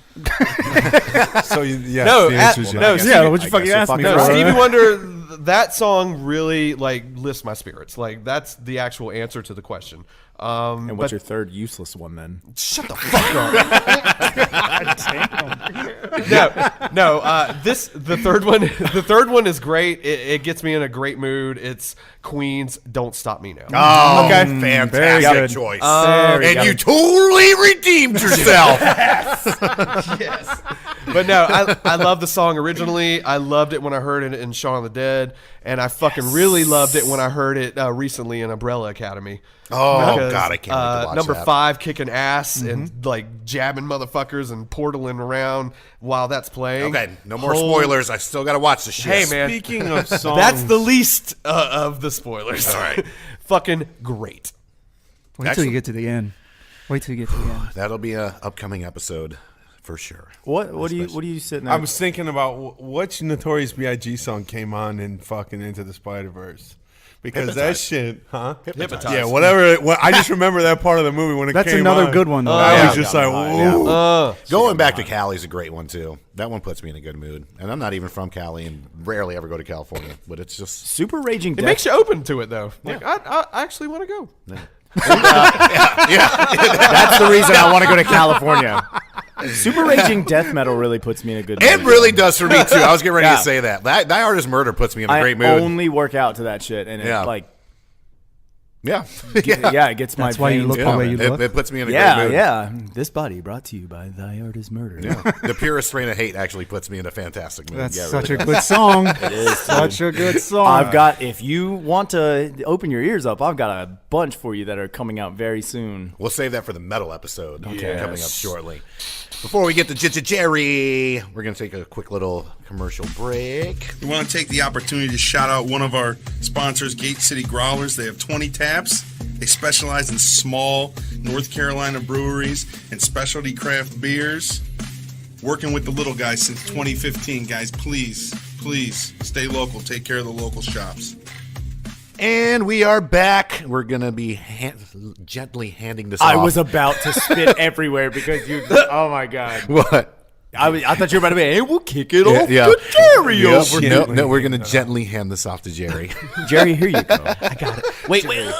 Speaker 3: yes,
Speaker 4: No,
Speaker 3: the answer is
Speaker 4: no,
Speaker 3: yes.
Speaker 7: Yeah, what you fucking
Speaker 6: you're
Speaker 7: asked me
Speaker 6: fucking
Speaker 7: for?
Speaker 4: No,
Speaker 6: right.
Speaker 4: Stevie Wonder. That song really like lifts my spirits. Like that's the actual answer to the question.
Speaker 6: And what's your third useless one then?
Speaker 4: Shut the fuck up. No. The third one is great. It gets me in a great mood. It's Queen's "Don't Stop Me Now."
Speaker 1: Oh,
Speaker 7: Okay.
Speaker 1: fantastic
Speaker 7: Very good.
Speaker 1: choice.
Speaker 7: Very
Speaker 1: and
Speaker 7: good.
Speaker 1: you totally redeemed yourself.
Speaker 4: Yes. But no, I love the song originally. I loved it when I heard it in Shaun of the Dead, and I fucking really loved it when I heard it recently in Umbrella Academy.
Speaker 1: Oh,
Speaker 4: Because,
Speaker 1: God, I can't wait to watch
Speaker 4: number
Speaker 1: that.
Speaker 4: 5 kicking ass and like jabbing motherfuckers and portaling around while that's playing.
Speaker 1: Okay, no more spoilers. I still got to watch the shit.
Speaker 4: Hey, man.
Speaker 3: Speaking of songs,
Speaker 4: That's the least of the spoilers.
Speaker 1: All right.
Speaker 4: Fucking great.
Speaker 7: Wait till
Speaker 1: Excellent.
Speaker 7: you get to the end. Wait till you get to the end.
Speaker 1: That'll be a upcoming episode for sure.
Speaker 6: What are you sitting there?
Speaker 3: I was thinking about which Notorious B.I.G. song came on in fucking Into the Spider-Verse. Because that shit, huh?
Speaker 4: Hypnotized.
Speaker 3: Yeah, whatever. I just remember that part of the movie when it
Speaker 7: That's
Speaker 3: came
Speaker 7: another
Speaker 3: on.
Speaker 7: good one, though.
Speaker 3: I
Speaker 1: Yeah.
Speaker 3: was just like,
Speaker 1: Yeah.
Speaker 3: whoa.
Speaker 1: Going back to Cali's a great one too. That one puts me in a good mood. And I'm not even from Cali and rarely ever go to California, but it's just
Speaker 6: Super Raging
Speaker 4: It
Speaker 6: Death.
Speaker 4: makes you open to it, though. Like, I actually want to go.
Speaker 6: That's the reason I want to go to California. Super Raging Death Metal really puts me in a good mood.
Speaker 1: it really does for me too. I was getting ready
Speaker 6: Yeah.
Speaker 1: to say that. That Artist Murder puts me in a
Speaker 6: I
Speaker 1: great mood.
Speaker 6: only work out to that shit, and
Speaker 1: Yeah.
Speaker 6: it like
Speaker 1: yeah.
Speaker 6: yeah, it gets
Speaker 7: That's
Speaker 6: my
Speaker 7: why you
Speaker 6: veins
Speaker 7: look the
Speaker 6: pumping.
Speaker 7: way you look.
Speaker 1: It puts me in a
Speaker 6: Yeah,
Speaker 1: great mood.
Speaker 6: yeah. This body brought to you by Thy Art Is Murder.
Speaker 1: Yeah. The purest strain of hate actually puts me in a fantastic mood.
Speaker 7: That's
Speaker 1: Yeah, it
Speaker 7: such
Speaker 1: really
Speaker 7: a good song. It
Speaker 6: is,
Speaker 7: such a good song.
Speaker 6: I've got. If you want to open your ears up, I've got a bunch for you that are coming out very soon.
Speaker 1: We'll save that for the metal episode coming up shortly. Before we get to Jerry, we're going to take a quick little commercial break.
Speaker 8: We want to take the opportunity to shout out one of our sponsors, Gate City Growlers. They have 20 taps. They specialize in small North Carolina breweries and specialty craft beers. Working with the little guys since 2015, guys. Please stay local. Take care of the local shops.
Speaker 1: And we are back. We're going to be gently handing this
Speaker 6: I
Speaker 1: off.
Speaker 6: was about to spit everywhere because you. Oh my god!
Speaker 1: What?
Speaker 6: I thought you were about to be. Hey, we'll kick it off
Speaker 1: Yeah.
Speaker 6: to Jerry
Speaker 1: Yeah,
Speaker 6: over here.
Speaker 1: no, we're going to gently hand this off to Jerry.
Speaker 6: Jerry, here you go. I got it. Wait. I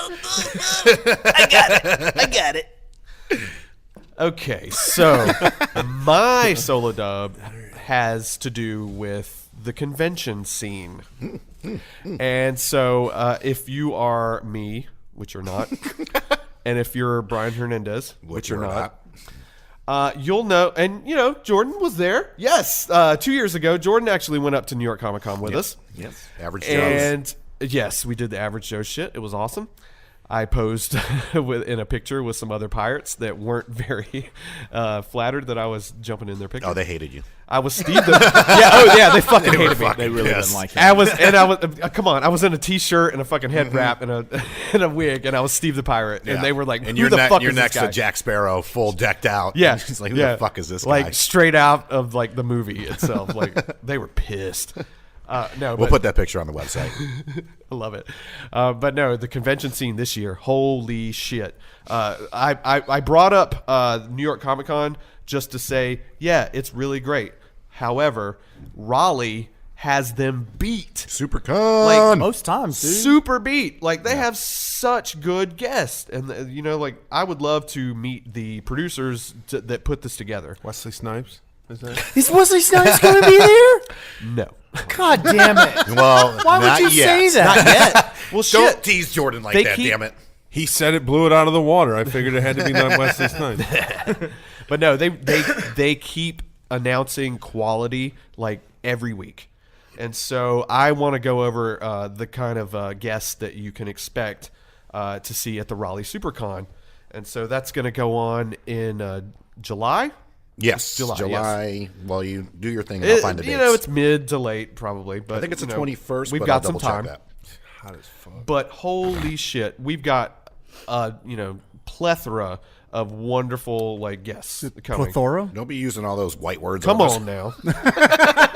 Speaker 6: got it.
Speaker 4: Okay, so my solo dub has to do with the convention scene. And so if you are me, which you're not, and if you're Brian Hernandez, which you're not, you'll know. And, you know, Jordan was there. Yes, 2 years ago, Jordan actually went up to New York Comic Con with us.
Speaker 1: Yes. Average Joe's.
Speaker 4: And yes, we did the Average Joe shit. It was awesome. I posed in a picture with some other pirates that weren't very flattered that I was jumping in their picture.
Speaker 1: Oh, they hated you.
Speaker 4: I was Steve. They fucking hated me.
Speaker 6: They really
Speaker 1: Yes.
Speaker 6: didn't like him.
Speaker 4: I was come on. I was in a t-shirt and a fucking head wrap and a wig, and I was Steve the Pirate, and
Speaker 1: Yeah.
Speaker 4: they were like,
Speaker 1: and
Speaker 4: "Who the fuck
Speaker 1: you're
Speaker 4: is this
Speaker 1: next
Speaker 4: guy?"
Speaker 1: to Jack Sparrow, full decked out.
Speaker 4: Yeah,
Speaker 1: It's like, who
Speaker 4: yeah.
Speaker 1: the fuck is this
Speaker 4: like
Speaker 1: guy?
Speaker 4: straight out of like the movie itself. Like they were pissed. No,
Speaker 1: We'll
Speaker 4: but
Speaker 1: put that picture on the website.
Speaker 4: I love it. But no, the convention scene this year, holy shit. I brought up New York Comic Con just to say, yeah, it's really great. However, Raleigh has them beat.
Speaker 1: SuperCon.
Speaker 4: Like,
Speaker 6: Most times, dude.
Speaker 4: Super beat. Like they have such good guests. And, you know, like I would love to meet the producers that put this together.
Speaker 3: Wesley Snipes? Is that?
Speaker 6: Is Wesley Snipes going to be there?
Speaker 4: No.
Speaker 6: God damn it!
Speaker 1: well,
Speaker 6: Why
Speaker 1: not
Speaker 6: would you
Speaker 1: yet.
Speaker 6: say that?
Speaker 4: Well,
Speaker 1: Don't
Speaker 4: shit.
Speaker 1: tease Jordan like
Speaker 4: They
Speaker 1: that,
Speaker 4: keep-
Speaker 1: damn it.
Speaker 3: He said it blew it out of the water. I figured it had to be done Wesley Snipes.
Speaker 4: But no, they keep announcing quality like every week. And so I want to go over the kind of guests that you can expect to see at the Raleigh SuperCon. And so that's going to go on in July.
Speaker 1: Yes,
Speaker 4: July,
Speaker 1: July. Well, you do your thing. And I'll find the dates.
Speaker 4: You know, it's mid to late probably. But
Speaker 1: I think it's the
Speaker 4: you know,
Speaker 1: 21st.
Speaker 4: We've
Speaker 1: but
Speaker 4: got
Speaker 1: I'll
Speaker 4: some
Speaker 1: double check
Speaker 4: time.
Speaker 1: that.
Speaker 3: Hot as fuck.
Speaker 4: But holy shit, we've got plethora of wonderful like guests coming.
Speaker 7: Plethora?
Speaker 1: Don't be using all those white words.
Speaker 4: Come
Speaker 1: us.
Speaker 4: on now.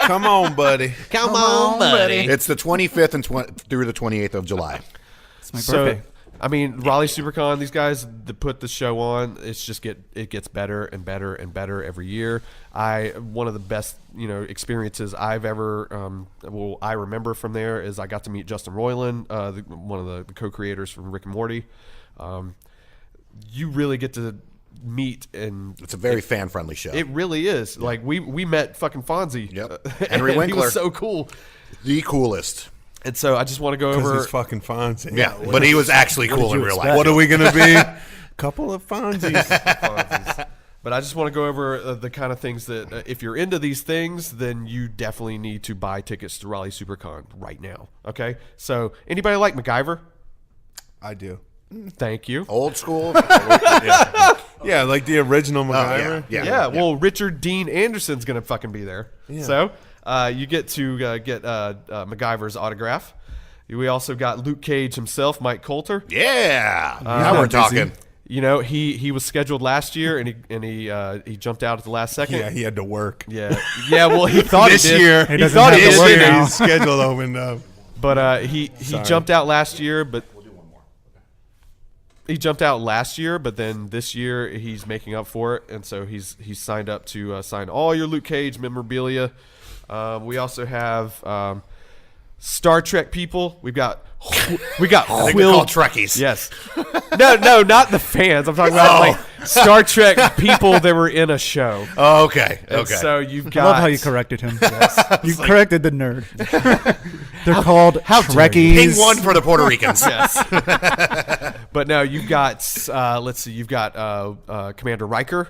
Speaker 3: Come on, buddy.
Speaker 4: Come on, buddy.
Speaker 1: It's the 25th and through the 28th of July.
Speaker 7: It's my
Speaker 4: So,
Speaker 7: birthday.
Speaker 4: I mean, Raleigh SuperCon, these guys that put the show on, it gets better and better and better every year. One of the best experiences I've ever I remember from there is I got to meet Justin Roiland, one of the co-creators from Rick and Morty. You really get to meet, and
Speaker 1: It's a very fan-friendly show.
Speaker 4: it really is. Like we met fucking Fonzie.
Speaker 1: Yep.
Speaker 4: and
Speaker 1: Henry
Speaker 4: he
Speaker 1: Winkler.
Speaker 4: was so cool.
Speaker 1: The coolest.
Speaker 4: And so I just want to go
Speaker 3: Because
Speaker 4: over.
Speaker 3: he's fucking Fonzie.
Speaker 1: Yeah, but he was actually cool in real life.
Speaker 3: What are we going to be? Couple of Fonzies.
Speaker 4: But I just want to go over the kind of things that if you're into these things, then you definitely need to buy tickets to Raleigh SuperCon right now. Okay, so anybody like MacGyver?
Speaker 3: I do.
Speaker 4: Thank you.
Speaker 1: Old school. yeah.
Speaker 3: Yeah, like the original
Speaker 1: Oh,
Speaker 3: MacGyver.
Speaker 4: Yeah, well, Richard Dean Anderson's gonna fucking be there. So you get to get MacGyver's autograph. We also got Luke Cage himself, Mike Coulter.
Speaker 1: Yeah. Now we're talking.
Speaker 4: You know, he was scheduled last year, and he jumped out at the last second.
Speaker 3: Yeah, he had to work.
Speaker 4: Yeah. Well, he thought
Speaker 3: This
Speaker 4: he did.
Speaker 3: year,
Speaker 7: He doesn't
Speaker 4: thought
Speaker 7: have
Speaker 4: he
Speaker 7: to
Speaker 4: did.
Speaker 7: work
Speaker 3: this year
Speaker 7: now.
Speaker 3: his schedule opened up.
Speaker 4: But he jumped out last year, but then this year he's making up for it, and so he's signed up to sign all your Luke Cage memorabilia. We also have Star Trek people. We got
Speaker 1: I think they're
Speaker 4: Will
Speaker 1: called Trekkies.
Speaker 4: Yes. No, not the fans. I'm talking about like Star Trek people that were in a show.
Speaker 1: Oh, okay.
Speaker 4: And
Speaker 1: Okay.
Speaker 4: so you've
Speaker 7: I
Speaker 4: got.
Speaker 7: love how you corrected him. You corrected the nerd. They're called
Speaker 4: how dare you.
Speaker 7: Trekkies.
Speaker 1: Ping one for the Puerto Ricans.
Speaker 4: Yes. But no, you've got let's see, you've got Commander Riker.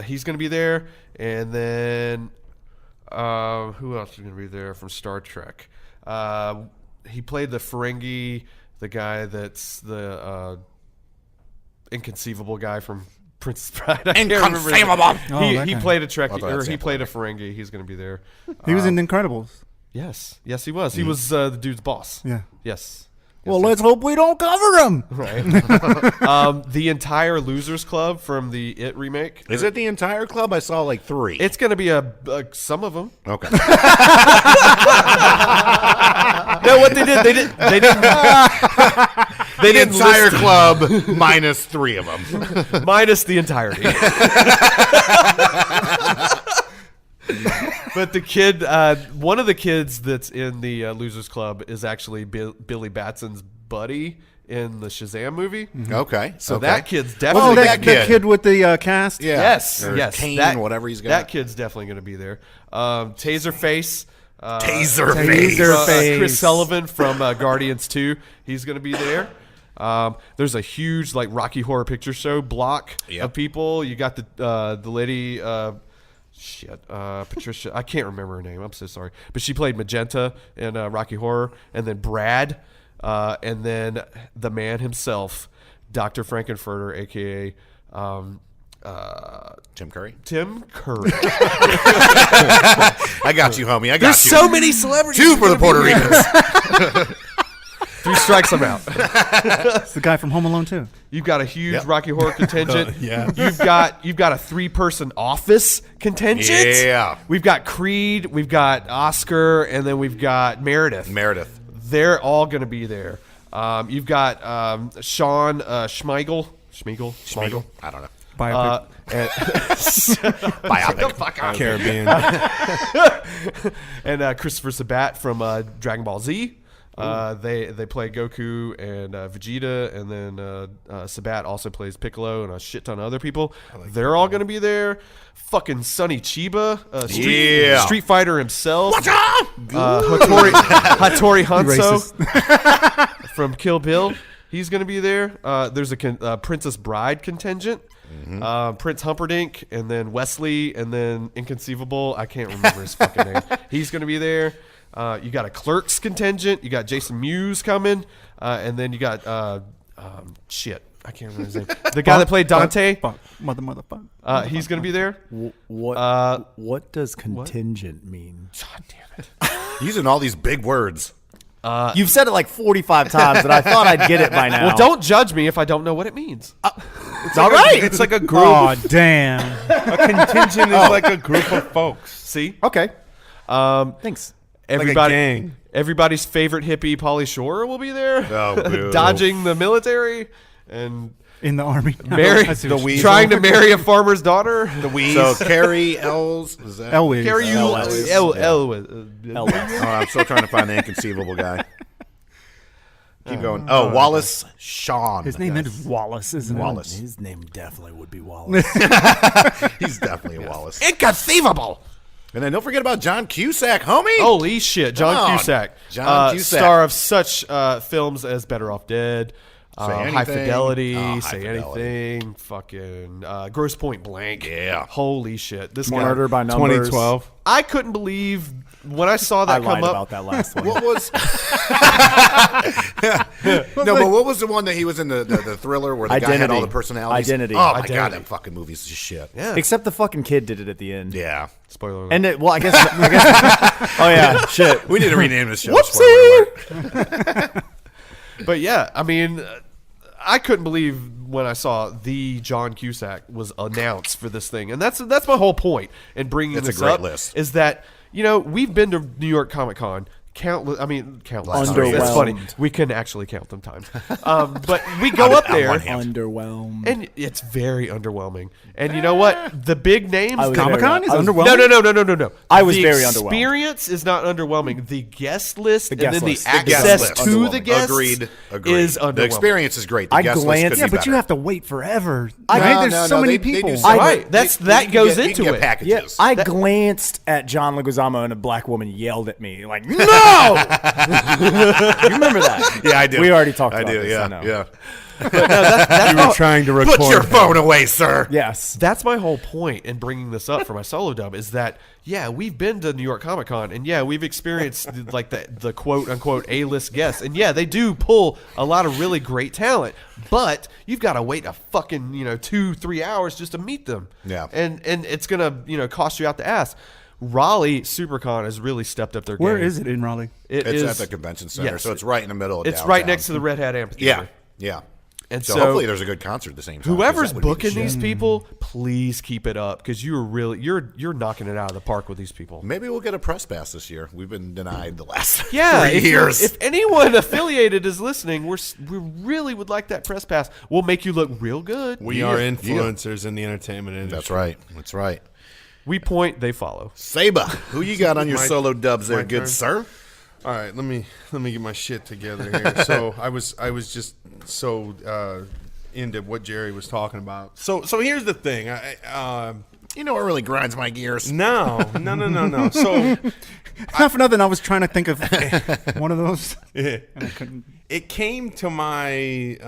Speaker 4: He's going to be there, and then who else is going to be there from Star Trek? He played the Ferengi, the guy that's the inconceivable guy from Princess Bride. I can't remember his name.
Speaker 1: Inconceivable.
Speaker 7: Oh, that
Speaker 4: He
Speaker 7: guy.
Speaker 4: played a Trekkie,
Speaker 1: thought
Speaker 4: or
Speaker 1: that's
Speaker 4: he
Speaker 1: Sam
Speaker 4: played a Ferengi. He's going to be there.
Speaker 7: He was in Incredibles.
Speaker 4: Yes, he was. He was the dude's boss.
Speaker 7: Yeah.
Speaker 4: Yes.
Speaker 7: Well, let's hope we don't cover him.
Speaker 4: Right. The entire Losers Club from the It remake.
Speaker 1: Is it the entire club? I saw like 3.
Speaker 4: It's going to be some of them.
Speaker 1: Okay.
Speaker 4: No, what they didn't. They
Speaker 1: The
Speaker 4: didn't
Speaker 1: entire
Speaker 4: list
Speaker 1: club minus 3 of them.
Speaker 4: minus the entirety. But the kid, one of the kids that's in the Losers Club is actually Billy Batson's buddy in the Shazam movie.
Speaker 1: Okay.
Speaker 4: So
Speaker 1: okay.
Speaker 4: that kid's
Speaker 1: Oh,
Speaker 4: definitely
Speaker 1: that
Speaker 7: That kid with the cast.
Speaker 1: Yeah.
Speaker 4: Yes,
Speaker 1: Or
Speaker 4: yes.
Speaker 1: Kane, whatever he's got.
Speaker 4: That kid's definitely going to be there. Taserface.
Speaker 1: Taserface.
Speaker 4: Chris Sullivan from Guardians 2. He's going to be there. There's a huge like Rocky Horror Picture Show block
Speaker 1: Yep.
Speaker 4: of people. You got the lady, Patricia. I can't remember her name. I'm so sorry, but she played Magenta in Rocky Horror, and then Brad, and then the man himself, Dr. Frankenfurter, aka
Speaker 1: Tim Curry.
Speaker 4: Tim Curry.
Speaker 1: I got you, homie. I got
Speaker 4: There's
Speaker 1: you.
Speaker 4: so many celebrities.
Speaker 1: 2 for the Puerto Ricans.
Speaker 4: 3 strikes, I'm out.
Speaker 7: It's the guy from Home Alone too.
Speaker 4: You've got a huge
Speaker 1: Yep.
Speaker 4: Rocky Horror contingent.
Speaker 3: Yeah.
Speaker 4: You've got a 3-person Office contingent.
Speaker 1: Yeah.
Speaker 4: We've got Creed, we've got Oscar, and then we've got Meredith.
Speaker 1: Meredith.
Speaker 4: They're all going to be there. You've got Sean Schmeigel.
Speaker 1: I don't know.
Speaker 7: Biopic.
Speaker 4: And,
Speaker 1: Biopic.
Speaker 3: Caribbean.
Speaker 4: and Christopher Sabat from Dragon Ball Z. They play Goku and Vegeta, and then Sabat also plays Piccolo and a shit ton of other people. They're all going to be there. Fucking Sonny Chiba,
Speaker 1: Yeah.
Speaker 4: Street Fighter himself. Hattori Hanzo from Kill Bill. He's going to be there. There's a Princess Bride contingent. Prince Humperdinck, and then Wesley, and then Inconceivable. I can't remember his fucking name. He's going to be there. You got a Clerks contingent. You got Jason Mewes coming, and then you got shit. I can't remember his name. The guy that played Dante.
Speaker 7: Motherfucker.
Speaker 4: He's going to be there.
Speaker 6: What does contingent mean?
Speaker 4: God damn it.
Speaker 1: Using all these big words.
Speaker 6: You've said it like 45 times, and I thought I'd get it by now.
Speaker 4: Well, don't judge me if I don't know what it means.
Speaker 6: It's all right.
Speaker 3: It's like a group.
Speaker 7: Oh, damn.
Speaker 3: A contingent is like a group of folks.
Speaker 4: See?
Speaker 6: Okay. Thanks.
Speaker 4: Everybody,
Speaker 3: gang.
Speaker 4: everybody's favorite hippie, Pauly Shore, will be there.
Speaker 1: Oh, boo.
Speaker 4: Dodging the military and
Speaker 7: In the army.
Speaker 4: marry,
Speaker 7: I see what you-
Speaker 4: trying to marry a farmer's daughter.
Speaker 3: The Wheeze.
Speaker 1: So Carrie Ells. Is that?
Speaker 7: Elwes.
Speaker 4: Carry you.
Speaker 6: Elwes.
Speaker 1: Oh, I'm still trying to find the inconceivable guy. Keep going. Oh, Wallace Shawn.
Speaker 7: His name is Wallace, isn't
Speaker 1: Wallace.
Speaker 6: His name definitely would be Wallace.
Speaker 1: He's definitely a Wallace.
Speaker 4: Inconceivable.
Speaker 1: And then don't forget about John Cusack, homie.
Speaker 4: Holy shit, John
Speaker 1: Come on.
Speaker 4: Cusack.
Speaker 1: John Cusack.
Speaker 4: Star of such films as Better Off Dead, High
Speaker 1: Anything.
Speaker 4: Fidelity,
Speaker 1: Oh, High
Speaker 4: Say
Speaker 1: Fidelity.
Speaker 4: Anything, fucking Gross Point Blank.
Speaker 1: Yeah.
Speaker 4: Holy shit. This guy.
Speaker 6: Murder by Numbers.
Speaker 3: 2012.
Speaker 4: I couldn't believe when I saw
Speaker 6: I
Speaker 4: that
Speaker 6: lied
Speaker 4: come up.
Speaker 6: about that last one.
Speaker 1: What was? No, but what was the one that he was in the thriller where the guy had
Speaker 6: Identity.
Speaker 1: all the personalities?
Speaker 6: Identity.
Speaker 1: Oh my
Speaker 4: Identity.
Speaker 1: god, that fucking movie's just shit.
Speaker 4: Yeah.
Speaker 6: Except the fucking kid did it at the end.
Speaker 1: Yeah.
Speaker 4: Spoiler alert.
Speaker 6: And it, well, I guess. Oh yeah, shit.
Speaker 1: We need to rename this show.
Speaker 6: Whoopsie!
Speaker 4: But yeah, I mean, I couldn't believe when I saw the John Cusack was announced for this thing, and that's my whole point in bringing
Speaker 1: It's a
Speaker 4: this
Speaker 1: great
Speaker 4: up.
Speaker 1: list.
Speaker 4: Is that we've been to New York Comic Con countless.
Speaker 6: Underwhelmed.
Speaker 4: That's funny. We can actually count them times, but we go up
Speaker 1: on
Speaker 4: there.
Speaker 1: one hand.
Speaker 6: Underwhelmed.
Speaker 4: And it's very underwhelming. And you know what? The big names.
Speaker 6: I was
Speaker 7: Comic-Con
Speaker 6: very-
Speaker 7: is
Speaker 6: I was-
Speaker 7: underwhelming?
Speaker 4: No.
Speaker 6: I was
Speaker 4: the
Speaker 6: very underwhelmed.
Speaker 4: experience is not underwhelming. The guest list
Speaker 6: The guest
Speaker 4: and then
Speaker 6: list.
Speaker 4: the
Speaker 6: The
Speaker 4: access
Speaker 1: guest list.
Speaker 4: to the
Speaker 1: Underwhelming.
Speaker 4: guests
Speaker 1: Agreed.
Speaker 4: is underwhelming.
Speaker 1: The experience is great. The
Speaker 6: I
Speaker 1: guest list
Speaker 6: glanced-
Speaker 1: could
Speaker 7: Yeah,
Speaker 1: be
Speaker 7: but
Speaker 1: better.
Speaker 7: you have to wait forever.
Speaker 6: I-
Speaker 7: right?
Speaker 1: No,
Speaker 7: There's
Speaker 1: no,
Speaker 7: so
Speaker 1: no,
Speaker 7: many
Speaker 1: they do
Speaker 7: people.
Speaker 1: some-
Speaker 4: Right. That
Speaker 1: you can
Speaker 4: goes
Speaker 1: get- you
Speaker 4: into
Speaker 1: can
Speaker 4: it.
Speaker 1: get packages.
Speaker 6: I glanced at John Leguizamo and a black woman yelled at me like, "No!" You remember that?
Speaker 1: Yeah, I do.
Speaker 6: We already talked
Speaker 1: I
Speaker 6: about
Speaker 1: do.
Speaker 6: this.
Speaker 1: Yeah,
Speaker 6: I know.
Speaker 1: yeah.
Speaker 3: You were trying to record.
Speaker 1: Put your
Speaker 3: that.
Speaker 1: phone away, sir.
Speaker 6: Yes.
Speaker 4: That's my whole point in bringing this up for my solo dub is that, yeah, we've been to New York Comic Con and yeah, we've experienced like the quote unquote A-list guests. And yeah, they do pull a lot of really great talent, but you've got to wait a fucking, 2-3 hours just to meet them.
Speaker 1: Yeah.
Speaker 4: And it's going to, cost you out the ass. Raleigh SuperCon has really stepped up their game.
Speaker 7: Where is it in Raleigh?
Speaker 1: It's
Speaker 4: is
Speaker 1: at the convention center,
Speaker 4: yes.
Speaker 1: so it's right in the middle of
Speaker 4: It's
Speaker 1: downtown.
Speaker 4: right next to the Red Hat Amphitheater.
Speaker 1: Yeah.
Speaker 4: And
Speaker 1: So
Speaker 4: so
Speaker 1: hopefully there's a good concert at the same time. 'cause
Speaker 4: whoever's
Speaker 1: that would be the
Speaker 4: booking
Speaker 1: shit.
Speaker 4: these people, please keep it up because you're knocking it out of the park with these people.
Speaker 1: Maybe we'll get a press pass this year. We've been denied the last
Speaker 4: Yeah,
Speaker 1: 3 years.
Speaker 4: If anyone affiliated is listening, we really would like that press pass. We'll make you look real good.
Speaker 3: We are influencers in the entertainment industry.
Speaker 1: That's right. That's right.
Speaker 4: We point, they follow.
Speaker 1: Saba, who you got on your
Speaker 3: My-
Speaker 1: solo dubs there,
Speaker 3: my
Speaker 1: good
Speaker 3: turn?
Speaker 1: sir?
Speaker 3: All right, let me get my shit together here. So I was just so into what Jerry was talking about. So here's the thing.
Speaker 1: You know what really grinds my gears?
Speaker 3: No. So
Speaker 7: Not for nothing. I was trying to think of one of those, and I couldn't.
Speaker 3: it came to my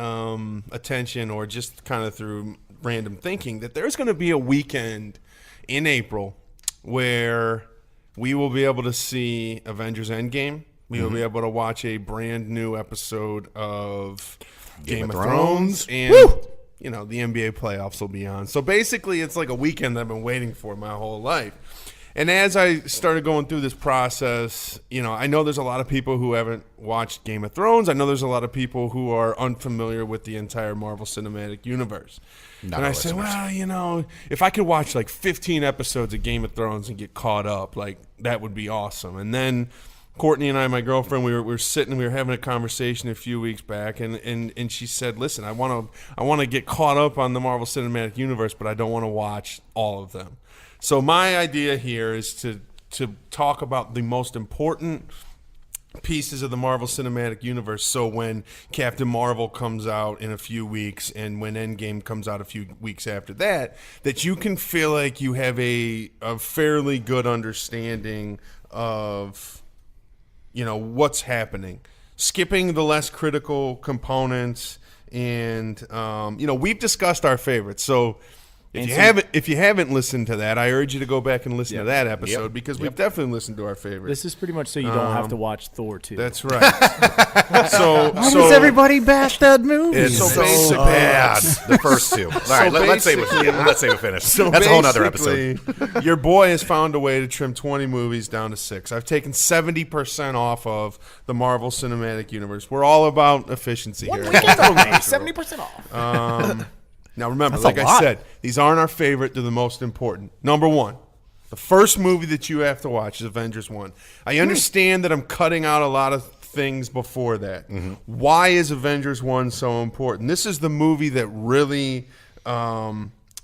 Speaker 3: attention, or just kind of through random thinking, that there's going to be a weekend in April where we will be able to see Avengers Endgame. We will be able to watch a brand new episode of Game of Thrones. And, the NBA playoffs will be on. So basically, it's like a weekend that I've been waiting for my whole life. And as I started going through this process, I know there's a lot of people who haven't watched Game of Thrones. I know there's a lot of people who are unfamiliar with the entire Marvel Cinematic Universe.
Speaker 1: Not
Speaker 3: And
Speaker 1: our
Speaker 3: I said,
Speaker 1: listeners.
Speaker 3: well, if I could watch like 15 episodes of Game of Thrones and get caught up, like that would be awesome. And then Courtney and I, my girlfriend, we were sitting, we were having a conversation a few weeks back, and she said, listen, I want to get caught up on the Marvel Cinematic Universe, but I don't want to watch all of them. So my idea here is to talk about the most important pieces of the Marvel Cinematic Universe. So when Captain Marvel comes out in a few weeks, and when Endgame comes out a few weeks after that, that you can feel like you have a fairly good understanding of what's happening. skipping the less critical components, and we've discussed our favorites. So if you haven't listened to that, I urge you to go back and listen to that episode because we've definitely listened to our favorites.
Speaker 6: This is pretty much so you don't have to watch Thor 2.
Speaker 3: That's right. so
Speaker 7: does everybody bash that movie?
Speaker 1: It's
Speaker 3: So
Speaker 1: so
Speaker 3: basically-
Speaker 1: bad. The first two. All right, let's say we finish.
Speaker 3: So
Speaker 1: That's a whole other episode.
Speaker 3: basically, your boy has found a way to trim 20 movies down to 6. I've taken 70% off of the Marvel Cinematic Universe. We're all about efficiency here.
Speaker 6: 70% off.
Speaker 3: Now remember,
Speaker 6: That's
Speaker 3: like
Speaker 6: a
Speaker 3: I
Speaker 6: lot.
Speaker 3: said, these aren't our favorite. They're the most important. Number 1, the first movie that you have to watch is Avengers 1. I understand that I'm cutting out a lot of things before that. Why is Avengers 1 so important? This is the movie that really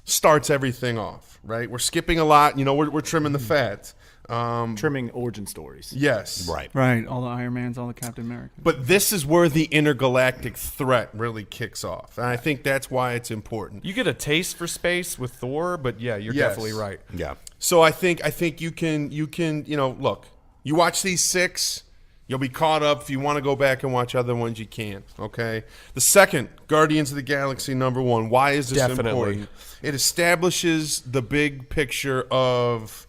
Speaker 3: starts everything off, right? We're skipping a lot. We're trimming the fat.
Speaker 6: Trimming origin stories.
Speaker 3: Yes.
Speaker 1: Right.
Speaker 7: Right, all the Iron Mans, all the Captain Americans.
Speaker 3: But this is where the intergalactic threat really kicks off. And I think that's why it's important.
Speaker 4: You get a taste for space with Thor, but yeah, you're
Speaker 3: Yes.
Speaker 4: definitely right.
Speaker 1: Yeah.
Speaker 3: So I think you can look, you watch these 6, you'll be caught up. If you want to go back and watch other ones, you can. Okay. The second, Guardians of the Galaxy #1. Why is this
Speaker 4: Definitely.
Speaker 3: important? It establishes the big picture of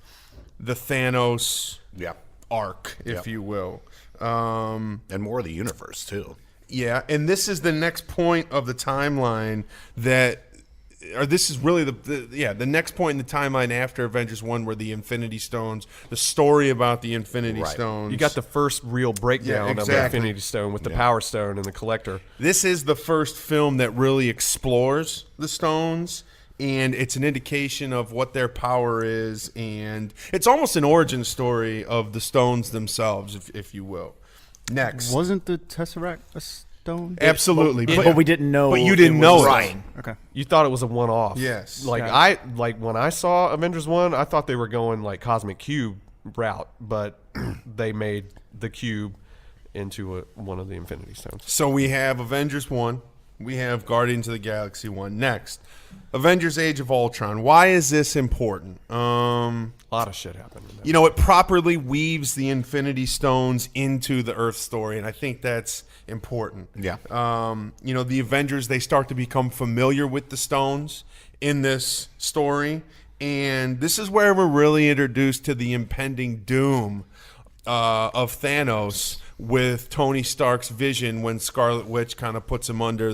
Speaker 3: the Thanos
Speaker 1: Yeah.
Speaker 3: arc, if
Speaker 1: Yeah.
Speaker 3: you will.
Speaker 1: And more of the universe, too.
Speaker 3: Yeah, and this is the next point of the timeline this is really the next point in the timeline after Avengers 1 where the Infinity Stones, the story about the Infinity
Speaker 1: Right.
Speaker 3: Stones.
Speaker 4: You got the first real breakdown
Speaker 3: Yeah,
Speaker 4: of the
Speaker 3: exactly.
Speaker 4: Infinity Stone with the Power Stone and the Collector.
Speaker 3: This is the first film that really explores the stones, and it's an indication of what their power is, and it's almost an origin story of the stones themselves, if you will. Next.
Speaker 7: Wasn't the Tesseract a stone?
Speaker 3: Absolutely.
Speaker 6: But we didn't know.
Speaker 3: But you didn't
Speaker 6: it
Speaker 3: know
Speaker 6: was
Speaker 3: it.
Speaker 6: a
Speaker 1: Right.
Speaker 6: stone.
Speaker 7: Okay.
Speaker 4: You thought it was a one-off.
Speaker 3: Yes.
Speaker 4: Like when I saw Avengers 1, I thought they were going like Cosmic Cube route, but they made the cube into one of the Infinity Stones.
Speaker 3: So we have Avengers 1. We have Guardians of the Galaxy 1. Next, Avengers Age of Ultron. Why is this important?
Speaker 4: A lot of shit happened. In that.
Speaker 3: It properly weaves the Infinity Stones into the Earth story, and I think that's important.
Speaker 1: Yeah.
Speaker 3: The Avengers, they start to become familiar with the stones in this story, and this is where we're really introduced to the impending doom of Thanos with Tony Stark's vision when Scarlet Witch kind of puts him under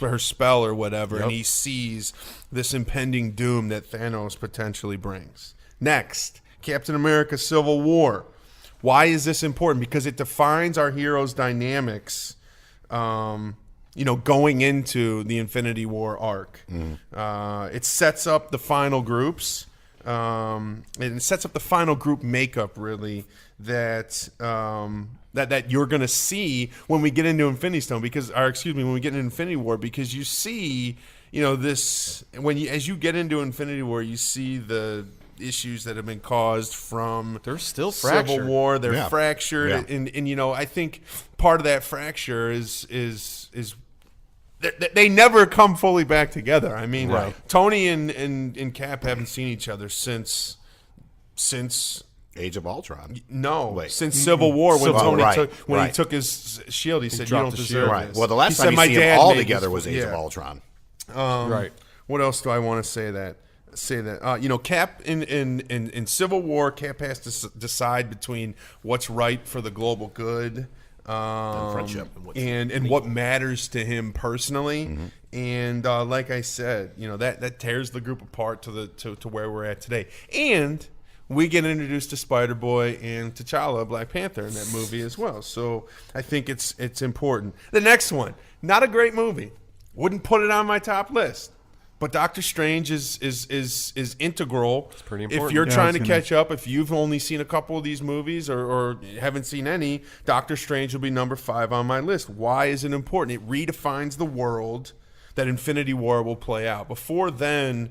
Speaker 3: her spell or whatever, and he sees this impending doom that Thanos potentially brings. Next, Captain America Civil War. Why is this important? Because it defines our heroes' dynamics going into the Infinity War arc. It sets up the final groups. And it sets up the final group makeup, really, that you're going to see when we get into Infinity Stone, when we get into Infinity War, because you see, this as you get into Infinity War, you see the issues that have been caused from
Speaker 4: They're still
Speaker 3: Civil
Speaker 4: fractured.
Speaker 3: War. They're
Speaker 1: Yeah.
Speaker 3: fractured,
Speaker 1: Yeah.
Speaker 3: and I think part of that fracture is they never come fully back together. I mean,
Speaker 1: Right.
Speaker 3: Tony and Cap haven't seen each other since
Speaker 1: Age of Ultron.
Speaker 3: since Civil War when
Speaker 1: Civil
Speaker 3: Tony
Speaker 1: took-
Speaker 3: took
Speaker 1: right.
Speaker 3: he took his shield. He said, "You
Speaker 4: dropped
Speaker 3: don't
Speaker 4: the
Speaker 3: deserve
Speaker 4: shield.
Speaker 1: Right.
Speaker 3: this."
Speaker 1: Well, the last
Speaker 3: He
Speaker 1: time
Speaker 3: said,
Speaker 1: you see them
Speaker 3: dad
Speaker 1: all
Speaker 3: made
Speaker 1: together
Speaker 3: this-
Speaker 1: was Age of
Speaker 3: yeah.
Speaker 1: Ultron.
Speaker 4: Right.
Speaker 3: What else do I want to say that? Cap in Civil War, Cap has to decide between what's right for the global good,
Speaker 1: friendship.
Speaker 3: and what matters to him personally. And like I said, that tears the group apart to where we're at today. And we get introduced to Spider-Boy and T'Challa, Black Panther, in that movie as well. So I think it's important. The next one, not a great movie. Wouldn't put it on my top list. But Doctor Strange is integral. It's
Speaker 4: pretty
Speaker 3: If
Speaker 4: important.
Speaker 3: you're
Speaker 7: Yeah,
Speaker 3: trying
Speaker 7: it's
Speaker 3: to
Speaker 7: gonna-
Speaker 3: catch up, if you've only seen a couple of these movies or haven't seen any, Doctor Strange will be number 5 on my list. Why is it important? It redefines the world that Infinity War will play out. Before then,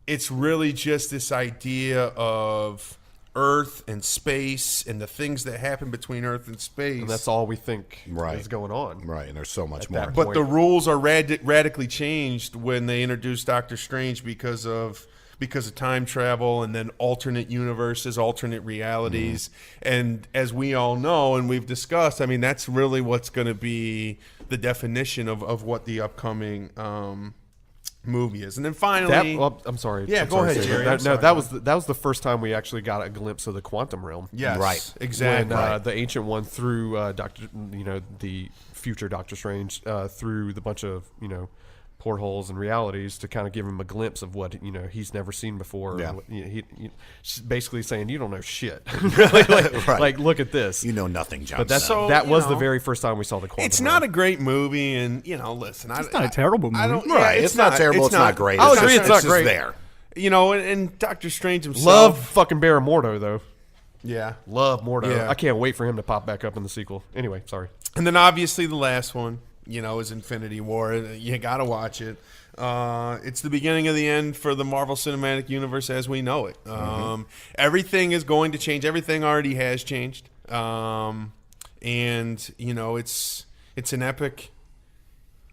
Speaker 3: it's really just this idea of Earth and space and the things that happen between Earth and space.
Speaker 4: And that's all we think
Speaker 1: Right.
Speaker 4: is going on.
Speaker 1: Right, and there's so much
Speaker 4: At
Speaker 1: more.
Speaker 4: that
Speaker 3: But
Speaker 4: point.
Speaker 3: the rules are radically changed when they introduced Doctor Strange because of because of time travel and then alternate universes, alternate realities. And as we all know and we've discussed, I mean, that's really what's going to be the definition of what the upcoming movie is. And then finally,
Speaker 4: I'm sorry.
Speaker 3: Yeah,
Speaker 4: I'm
Speaker 3: go
Speaker 4: sorry,
Speaker 3: ahead,
Speaker 4: Saber.
Speaker 3: Jerry. I'm sorry.
Speaker 4: That was the first time we actually got a glimpse of the quantum realm.
Speaker 3: yes,
Speaker 1: Right.
Speaker 3: exactly.
Speaker 4: When the Ancient One threw the future Doctor Strange through the bunch of portholes and realities to kind of give him a glimpse of what he's never seen before.
Speaker 1: Yeah.
Speaker 4: He basically saying you don't know shit. Really,
Speaker 1: Right.
Speaker 4: like look at this.
Speaker 1: You know nothing, John.
Speaker 4: But that's
Speaker 3: So,
Speaker 4: that
Speaker 3: you
Speaker 4: was
Speaker 3: know,
Speaker 4: the very first time we saw the quantum.
Speaker 3: It's
Speaker 4: realm.
Speaker 3: not a great movie, and listen,
Speaker 7: It's not a terrible
Speaker 3: I
Speaker 7: movie.
Speaker 3: don't.
Speaker 1: right.
Speaker 3: Yeah,
Speaker 1: It's not terrible. It's not great.
Speaker 4: I'll
Speaker 1: It's
Speaker 4: agree
Speaker 1: just-
Speaker 4: it's not
Speaker 1: just
Speaker 4: great.
Speaker 1: there.
Speaker 3: And Doctor Strange himself.
Speaker 4: Love fucking Baron Mordo though.
Speaker 3: Yeah.
Speaker 4: Love Mordo.
Speaker 3: Yeah.
Speaker 4: I can't wait for him to pop back up in the sequel. Anyway, sorry.
Speaker 3: And then obviously the last one, is Infinity War. You got to watch it. It's the beginning of the end for the Marvel Cinematic Universe as we know it. Everything is going to change. Everything already has changed. And it's an epic.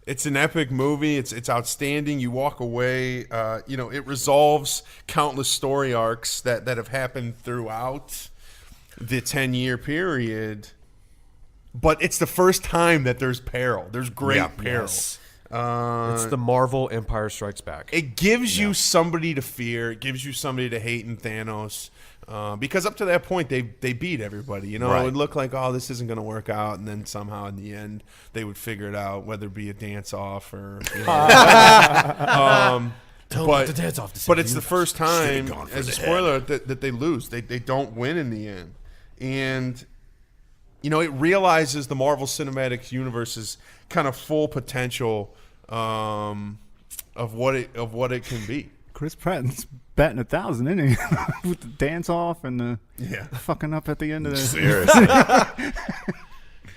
Speaker 3: It's an epic movie. It's outstanding. You walk away. It resolves countless story arcs that have happened throughout the 10-year period. But it's the first time that there's peril. There's great
Speaker 1: Yeah.
Speaker 3: peril.
Speaker 4: Yes. It's the Marvel Empire Strikes Back.
Speaker 3: It gives you somebody to fear. It gives you somebody to hate in Thanos. Because up to that point, they beat everybody.
Speaker 1: Right.
Speaker 3: It would look like, oh, this isn't going to work out. And then somehow in the end, they would figure it out, whether it be a dance-off or... but it's the first time,
Speaker 1: gone for
Speaker 3: as a
Speaker 1: the
Speaker 3: spoiler, that they lose. They don't win in the end. And... it realizes the Marvel Cinematic Universe's kind of full potential of what it can be.
Speaker 7: Chris Pratt's batting 1,000, isn't he? With the dance off and the fucking up at the end of the.
Speaker 1: Seriously.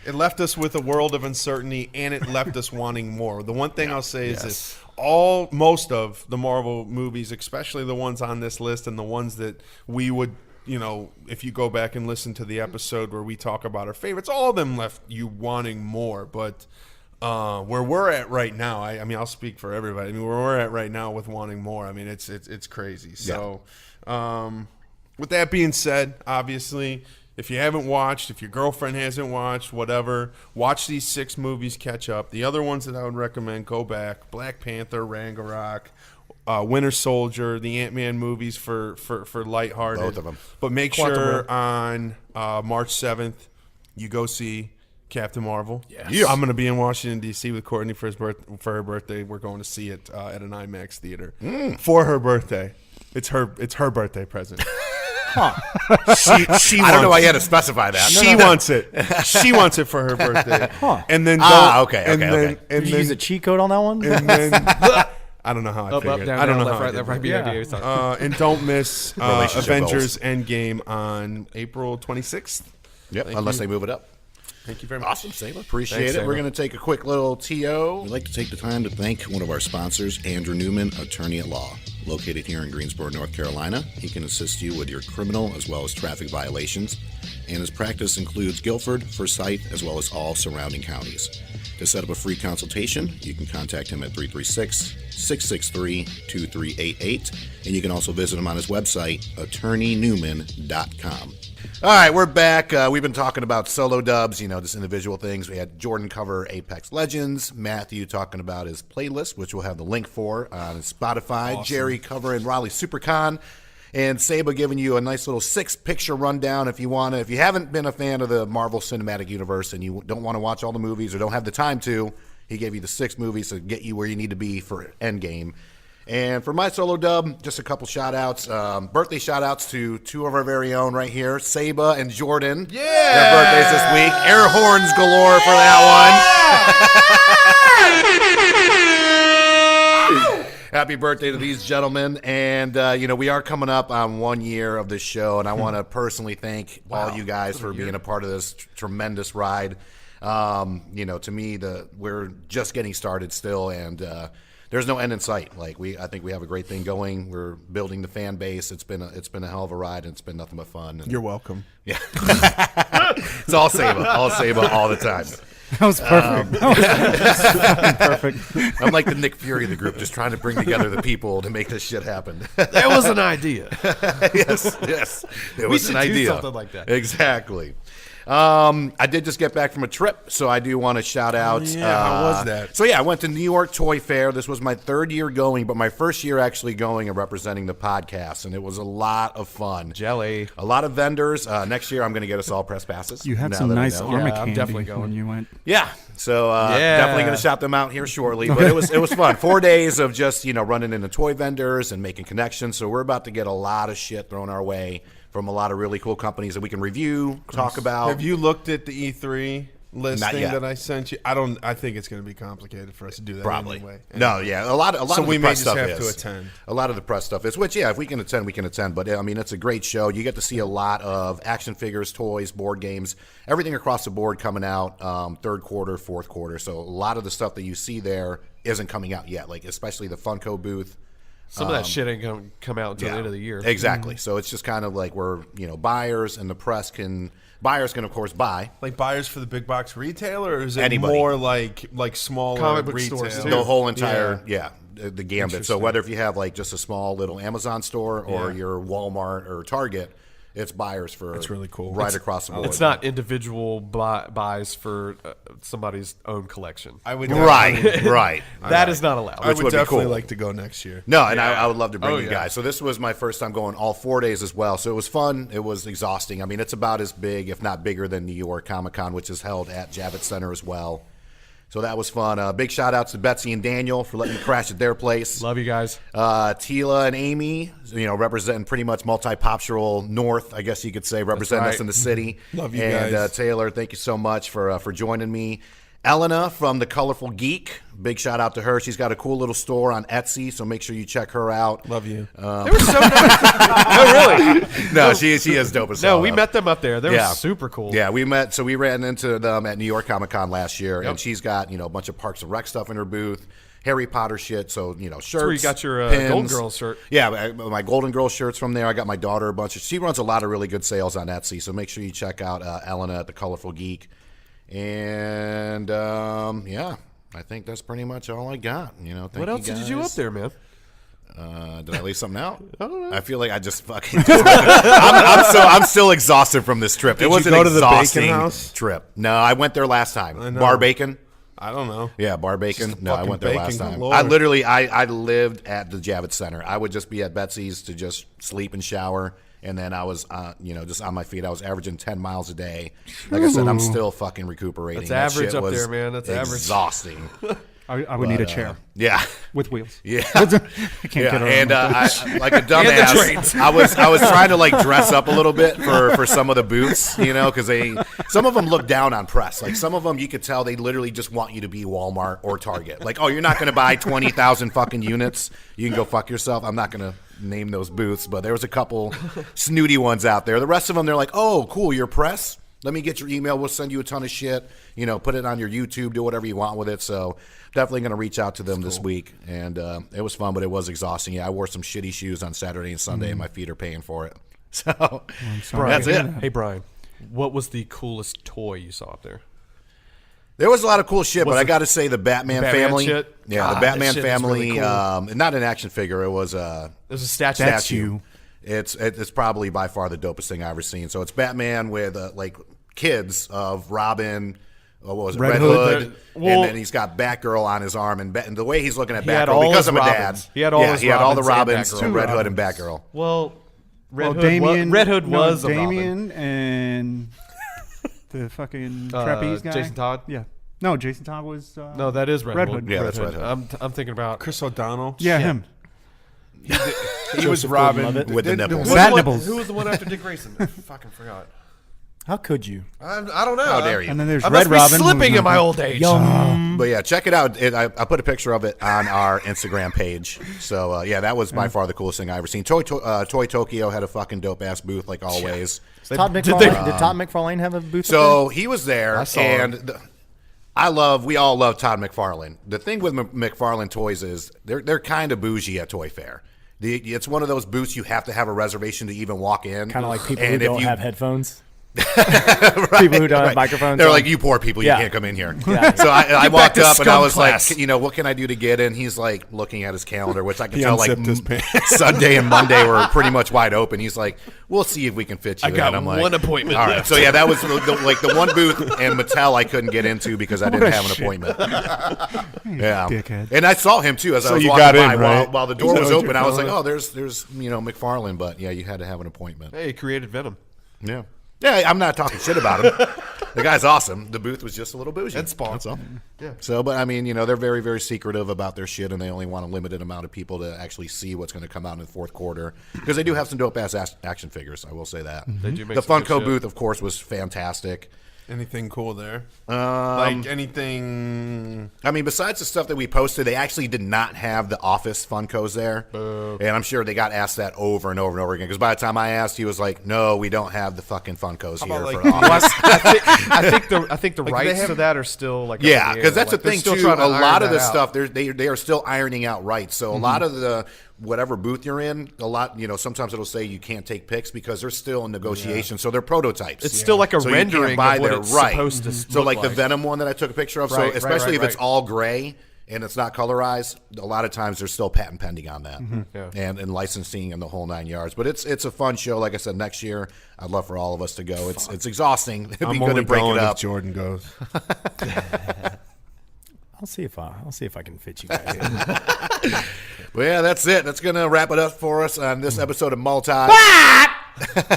Speaker 3: It left us with a world of uncertainty, and it left us wanting more. The one thing I'll say is
Speaker 4: Yes.
Speaker 3: that most of the Marvel movies, especially the ones on this list and the ones that we would, if you go back and listen to the episode where we talk about our favorites, all of them left you wanting more. But where we're at right now, I mean, I'll speak for everybody. I mean, where we're at right now with wanting more, I mean, it's crazy. So, with that being said, obviously, if you haven't watched, if your girlfriend hasn't watched, whatever, watch these 6 movies, catch up. The other ones that I would recommend, go back: Black Panther, Ragnarok, Winter Soldier, the Ant-Man movies for lighthearted.
Speaker 1: Both of them.
Speaker 3: But make
Speaker 4: Quantum
Speaker 3: sure on March 7th you go see Captain Marvel.
Speaker 1: Yeah.
Speaker 3: I'm going to be in Washington, D.C. with Courtney for her birthday. We're going to see it at an IMAX theater for her birthday. It's her birthday present. She
Speaker 1: I don't know why
Speaker 3: wants
Speaker 1: you had to specify that.
Speaker 3: She wants it. She wants it for her birthday. And then
Speaker 1: okay.
Speaker 6: Did you use a cheat code on that one?
Speaker 3: and then I don't know how I
Speaker 4: Up,
Speaker 3: figured.
Speaker 4: up, down,
Speaker 3: I don't
Speaker 4: down,
Speaker 3: know
Speaker 4: left,
Speaker 3: how I
Speaker 4: right,
Speaker 3: did
Speaker 4: left,
Speaker 3: that.
Speaker 4: right,
Speaker 6: Yeah.
Speaker 4: sorry.
Speaker 3: And don't miss
Speaker 1: Relationship
Speaker 3: Avengers Endgame on April 26th.
Speaker 1: Yep,
Speaker 3: Thank
Speaker 1: unless
Speaker 3: you.
Speaker 1: they move it up.
Speaker 3: Thank you very much.
Speaker 1: Awesome, Saber. Appreciate
Speaker 4: Thanks,
Speaker 1: it. We're
Speaker 4: Saber.
Speaker 1: going to take a quick little TO. We'd like to take the time to thank one of our sponsors, Andrew Newman, attorney at law. Located here in Greensboro, North Carolina, he can assist you with your criminal as well as traffic violations, and his practice includes Guilford, Forsyth, as well as all surrounding counties. To set up a free consultation, you can contact him at 336-663-2388, and you can also visit him on his website, attorneynewman.com. All right, we're back. We've been talking about solo dubs, just individual things. We had Jordan cover Apex Legends, Matthew talking about his playlist, which we'll have the link for on Spotify, Jerry covering Raleigh SuperCon, and Saba giving you a nice little 6-picture rundown if you want to. If you haven't been a fan of the Marvel Cinematic Universe and you don't want to watch all the movies or don't have the time to, he gave you the 6 movies to get you where you need to be for Endgame. And for my solo dub, just a couple shout-outs. Birthday shout-outs to 2 of our very own right here, Saba and Jordan. Yeah! Their birthdays this week. Air horns galore for that one. Happy birthday to these gentlemen. And, we are coming up on 1 year of this show, and I want to personally thank all you guys for being a part of this tremendous ride. To me, we're just getting started still, and there's no end in sight. I think we have a great thing going. We're building the fan base. It's been a hell of a ride, and it's been nothing but fun. And
Speaker 3: You're welcome.
Speaker 1: yeah, it's all Saba, all the time.
Speaker 7: That was perfect. That was perfect.
Speaker 1: I'm like the Nick Fury of the group, just trying to bring together the people to make this shit happen.
Speaker 4: That was an idea.
Speaker 1: yes. It was
Speaker 4: should
Speaker 1: an
Speaker 4: do
Speaker 1: idea.
Speaker 4: something like that.
Speaker 1: Exactly. I did just get back from a trip, so I do want to shout out.
Speaker 3: How was that?
Speaker 1: So yeah, I went to New York Toy Fair. This was my third year going, but my first year actually going and representing the podcast, and it was a lot of fun.
Speaker 4: Jelly.
Speaker 1: A lot of vendors. Next year, I'm going to get us all press passes.
Speaker 7: You had
Speaker 1: now
Speaker 7: some
Speaker 1: that I
Speaker 7: nice
Speaker 1: know.
Speaker 7: army
Speaker 4: Yeah, I'm
Speaker 7: candy
Speaker 4: definitely going.
Speaker 7: when you went.
Speaker 1: Yeah, so
Speaker 4: Yeah.
Speaker 1: definitely going to shout them out here shortly. But it was fun. 4 days of just running into toy vendors and making connections. So we're about to get a lot of shit thrown our way from a lot of really cool companies that we can review, talk about.
Speaker 3: Have you looked at the E3 listing
Speaker 1: yet.
Speaker 3: that I sent you? I think it's going to be complicated for us to do that
Speaker 1: Probably.
Speaker 3: anyway.
Speaker 1: No, yeah, a lot
Speaker 3: So
Speaker 1: of the
Speaker 3: we may
Speaker 1: press
Speaker 3: just
Speaker 1: stuff
Speaker 3: have to
Speaker 1: is.
Speaker 3: attend.
Speaker 1: A lot of the press stuff is, which if we can attend, we can attend. But I mean, it's a great show. You get to see a lot of action figures, toys, board games, everything across the board coming out third quarter, fourth quarter. So a lot of the stuff that you see there isn't coming out yet. Like especially the Funko booth.
Speaker 4: Some of that shit ain't going to come out until the end of the year.
Speaker 1: Exactly. So it's just kind of like where buyers and the press can of course buy.
Speaker 3: Like buyers for the big box retailer, or is it
Speaker 1: Anybody.
Speaker 3: more like smaller
Speaker 4: Comic book
Speaker 3: retail?
Speaker 4: stores, too.
Speaker 1: The whole entire the gambit. So
Speaker 3: Interesting.
Speaker 1: whether if you have like just a small little Amazon store or
Speaker 3: Yeah.
Speaker 1: your Walmart or Target, it's buyers for
Speaker 3: That's really cool.
Speaker 1: right
Speaker 3: It's-
Speaker 1: across the board.
Speaker 4: It's not individual buys for somebody's own collection.
Speaker 3: I would
Speaker 1: right.
Speaker 4: That is not allowed.
Speaker 3: I
Speaker 1: Which
Speaker 3: would
Speaker 1: would be
Speaker 3: definitely
Speaker 1: cool.
Speaker 3: like to go next year.
Speaker 1: No, and I would love to bring
Speaker 3: Oh,
Speaker 1: you
Speaker 3: yeah.
Speaker 1: guys. So this was my first time going all 4 days as well. So it was fun. It was exhausting. I mean, it's about as big, if not bigger, than New York Comic Con, which is held at Javits Center as well. So that was fun. Big shout outs to Betsy and Daniel for letting me crash at their place.
Speaker 4: Love you guys.
Speaker 1: Tila and Amy, representing pretty much multi-poptural North, I guess you could say, representing us
Speaker 4: right.
Speaker 1: in the city.
Speaker 3: Love you
Speaker 1: and,
Speaker 3: guys.
Speaker 1: Taylor, thank you so much for joining me. Elena from The Colorful Geek, big shout out to her. She's got a cool little store on Etsy, so make sure you check her out.
Speaker 3: Love you.
Speaker 4: They were so nice. No, really.
Speaker 1: No, she is dope as hell.
Speaker 4: No, we met them up there. They
Speaker 1: Yeah.
Speaker 4: were super cool.
Speaker 1: Yeah, we met. So we ran into them at New York Comic Con last year, and she's got a bunch of Parks and Rec stuff in her booth, Harry Potter shit. So shirts.
Speaker 4: where you got your
Speaker 1: pins.
Speaker 4: Golden Girls shirt.
Speaker 1: Yeah, my Golden Girls shirts from there. I got my daughter a bunch of. She runs a lot of really good sales on Etsy, so make sure you check out Elena at The Colorful Geek. And I think that's pretty much all I got. Thank
Speaker 4: What else did you do up there, man?
Speaker 1: Did I leave something out? I feel like I just fucking. I'm still exhausted from this trip. It was
Speaker 3: you
Speaker 1: an
Speaker 3: go to the Bacon
Speaker 1: exhausting
Speaker 3: House?
Speaker 1: trip. No, I went there last time.
Speaker 3: I know.
Speaker 1: Bar Bacon.
Speaker 3: I don't know.
Speaker 1: Yeah, Bar Bacon.
Speaker 3: Just
Speaker 1: No, I
Speaker 3: fucking
Speaker 1: went there last
Speaker 3: bacon
Speaker 1: time.
Speaker 3: galore.
Speaker 1: I literally, I lived at the Javits Center. I would just be at Betsy's to just sleep and shower, and then I was, just on my feet. I was averaging 10 miles a day. Like I said, I'm still fucking recuperating.
Speaker 4: That's
Speaker 1: That
Speaker 4: average
Speaker 1: shit
Speaker 4: up
Speaker 1: was
Speaker 4: there, man. That's average.
Speaker 1: exhausting.
Speaker 7: I would need a chair
Speaker 1: Yeah.
Speaker 7: with wheels.
Speaker 1: Yeah.
Speaker 7: I can't get around
Speaker 1: and
Speaker 7: like
Speaker 1: I, like a dumbass, I was trying to like dress up a little bit for some of the booths, because some of them look down on press. Like some of them, you could tell they literally just want you to be Walmart or Target. Like, oh, you're not going to buy 20,000 fucking units. You can go fuck yourself. I'm not going to name those booths, but there was a couple snooty ones out there. The rest of them, they're like, oh, cool, you're press. Let me get your email. We'll send you a ton of shit. Put it on your YouTube. Do whatever you want with it. So definitely going to reach out to them this week. And it was fun, but it was exhausting. Yeah, I wore some shitty shoes on Saturday and Sunday, and my feet are paying for it. So that's it.
Speaker 4: Hey, Brian, what was the coolest toy you saw up there?
Speaker 1: There was a lot of cool shit, but
Speaker 4: Was
Speaker 1: I
Speaker 4: it
Speaker 1: got to say the Batman
Speaker 4: Batman
Speaker 1: family.
Speaker 4: shit?
Speaker 1: Yeah,
Speaker 4: God,
Speaker 1: the
Speaker 4: that
Speaker 1: Batman
Speaker 4: shit is
Speaker 1: family.
Speaker 4: really cool.
Speaker 1: Not an action figure. It was a
Speaker 4: There's a statue.
Speaker 1: statue. It's probably by far the dopest thing I've ever seen. So it's Batman with like kids of Robin. What was it? Red Hood.
Speaker 4: Well-
Speaker 1: and then he's got Batgirl on his arm, and the way he's looking at
Speaker 4: He had
Speaker 1: Batgirl
Speaker 4: all
Speaker 1: because
Speaker 4: his
Speaker 1: of my dad.
Speaker 4: Robins. He had all his
Speaker 1: he had all the
Speaker 4: Robins
Speaker 1: Robins,
Speaker 4: and Batgirl.
Speaker 1: Red Hood and Batgirl.
Speaker 4: Well,
Speaker 7: Red Hood
Speaker 4: was a Robin.
Speaker 7: Damien and the fucking trapeze guy.
Speaker 4: Jason Todd?
Speaker 7: Yeah. No, Jason Todd was.
Speaker 4: No, that is Red Hood.
Speaker 1: Yeah, that's Red Hood.
Speaker 4: I'm thinking about
Speaker 3: Chris O'Donnell.
Speaker 7: Yeah, him.
Speaker 3: He was Robin
Speaker 6: Gordon-Levitt.
Speaker 1: With the
Speaker 3: Did-
Speaker 1: nipples.
Speaker 3: was-
Speaker 7: Fat nipples.
Speaker 4: Who was the one after Dick Grayson? I fucking forgot.
Speaker 6: How could you?
Speaker 4: I don't know.
Speaker 1: How dare you?
Speaker 7: And then there's
Speaker 4: I
Speaker 7: Red
Speaker 4: must be
Speaker 7: Robin.
Speaker 4: slipping
Speaker 7: who's
Speaker 4: in my
Speaker 7: not-
Speaker 4: old age.
Speaker 1: But yeah, check it out. I put a picture of it on our Instagram page. So that was by far the coolest thing I ever seen. Toy Tokyo had a fucking dope ass booth like always.
Speaker 6: Todd
Speaker 4: did
Speaker 6: McFarlane, did Todd McFarlane have a booth?
Speaker 1: So he was there,
Speaker 4: saw
Speaker 1: and
Speaker 4: him.
Speaker 1: we all love Todd McFarlane. The thing with McFarlane Toys is they're kind of bougie at Toy Fair. It's one of those booths you have to have a reservation to even walk in.
Speaker 6: Kind of like people
Speaker 1: And
Speaker 6: who
Speaker 1: if
Speaker 6: don't
Speaker 1: you-
Speaker 6: have headphones. People who don't have microphones.
Speaker 1: They're
Speaker 6: on.
Speaker 1: like, you poor people, you
Speaker 6: Yeah.
Speaker 1: can't come in here.
Speaker 6: Yeah.
Speaker 1: So I walked
Speaker 4: to
Speaker 1: up and I
Speaker 4: scum
Speaker 1: was
Speaker 4: class.
Speaker 1: like, what can I do to get in? He's like looking at his calendar, which I can
Speaker 3: He
Speaker 1: tell like
Speaker 3: unzipped his pants.
Speaker 1: Sunday and Monday were pretty much wide open. He's like, we'll see if we can fit you
Speaker 4: I got
Speaker 1: in. I'm like,
Speaker 4: one appointment
Speaker 1: all right.
Speaker 4: left.
Speaker 1: So yeah, that was the one booth and Mattel I couldn't get into because I didn't have an appointment. Yeah,
Speaker 7: dickhead.
Speaker 1: and I saw him too as I
Speaker 3: So
Speaker 1: was
Speaker 3: you
Speaker 1: walking
Speaker 3: got
Speaker 1: by
Speaker 3: in, right?
Speaker 1: while the
Speaker 3: Is
Speaker 1: door
Speaker 3: that
Speaker 1: was
Speaker 3: what
Speaker 1: open.
Speaker 3: you're
Speaker 1: I was like,
Speaker 3: calling
Speaker 1: oh, there's McFarlane, but yeah, you had to have an appointment.
Speaker 4: Hey, he created Venom.
Speaker 1: Yeah. Yeah, I'm not talking shit about him. The guy's awesome. The booth was just a little bougie.
Speaker 4: And Spawn.
Speaker 1: That's all.
Speaker 4: Yeah.
Speaker 1: So, but I mean, they're very, very secretive about their shit, and they only want a limited amount of people to actually see what's going to come out in the fourth quarter because they do have some dope ass action figures. I will say that.
Speaker 4: They do make
Speaker 1: the
Speaker 4: some good
Speaker 1: Funko
Speaker 4: shit.
Speaker 1: booth, of course, was fantastic.
Speaker 3: Anything cool there? Like anything?
Speaker 1: I mean, besides the stuff that we posted, they actually did not have the Office Funkos there, and I'm sure they got asked that over and over and over again. Because by the time I asked, he was like, "No, we don't have the fucking Funkos here
Speaker 3: about,
Speaker 1: for
Speaker 3: like,
Speaker 1: the Office."
Speaker 4: I think the rights to that are still like up in
Speaker 1: Yeah,
Speaker 4: the
Speaker 1: because
Speaker 4: air.
Speaker 1: that's
Speaker 4: Like,
Speaker 1: the
Speaker 4: they're
Speaker 1: thing
Speaker 4: still
Speaker 1: too.
Speaker 4: trying to
Speaker 1: A
Speaker 4: iron
Speaker 1: lot of
Speaker 4: that
Speaker 1: the
Speaker 4: out.
Speaker 1: stuff they are still ironing out rights. So a lot of the whatever booth you're in, sometimes it'll say you can't take pics because they're still in negotiation. So they're prototypes.
Speaker 4: It's still like a
Speaker 1: So you can't
Speaker 4: rendering
Speaker 1: buy
Speaker 4: of what
Speaker 1: there,
Speaker 4: it's
Speaker 1: right.
Speaker 4: supposed to
Speaker 1: So
Speaker 4: look
Speaker 1: like the
Speaker 4: like.
Speaker 1: Venom one that I took a picture of.
Speaker 4: Right,
Speaker 1: So especially if
Speaker 4: right.
Speaker 1: it's all gray and it's not colorized, a lot of times there's still patent pending on that,
Speaker 4: Yeah.
Speaker 1: and licensing and the whole 9 yards. But it's a fun show. Like I said, next year I'd love for all of us to go. It's exhausting. It'd be
Speaker 3: I'm
Speaker 1: good
Speaker 3: only
Speaker 1: to break
Speaker 3: going
Speaker 1: it
Speaker 3: if
Speaker 1: up.
Speaker 3: Jordan goes.
Speaker 6: I'll see if I can fit you guys in.
Speaker 1: Well, yeah, that's it. That's going to wrap it up for us on this episode of Multi.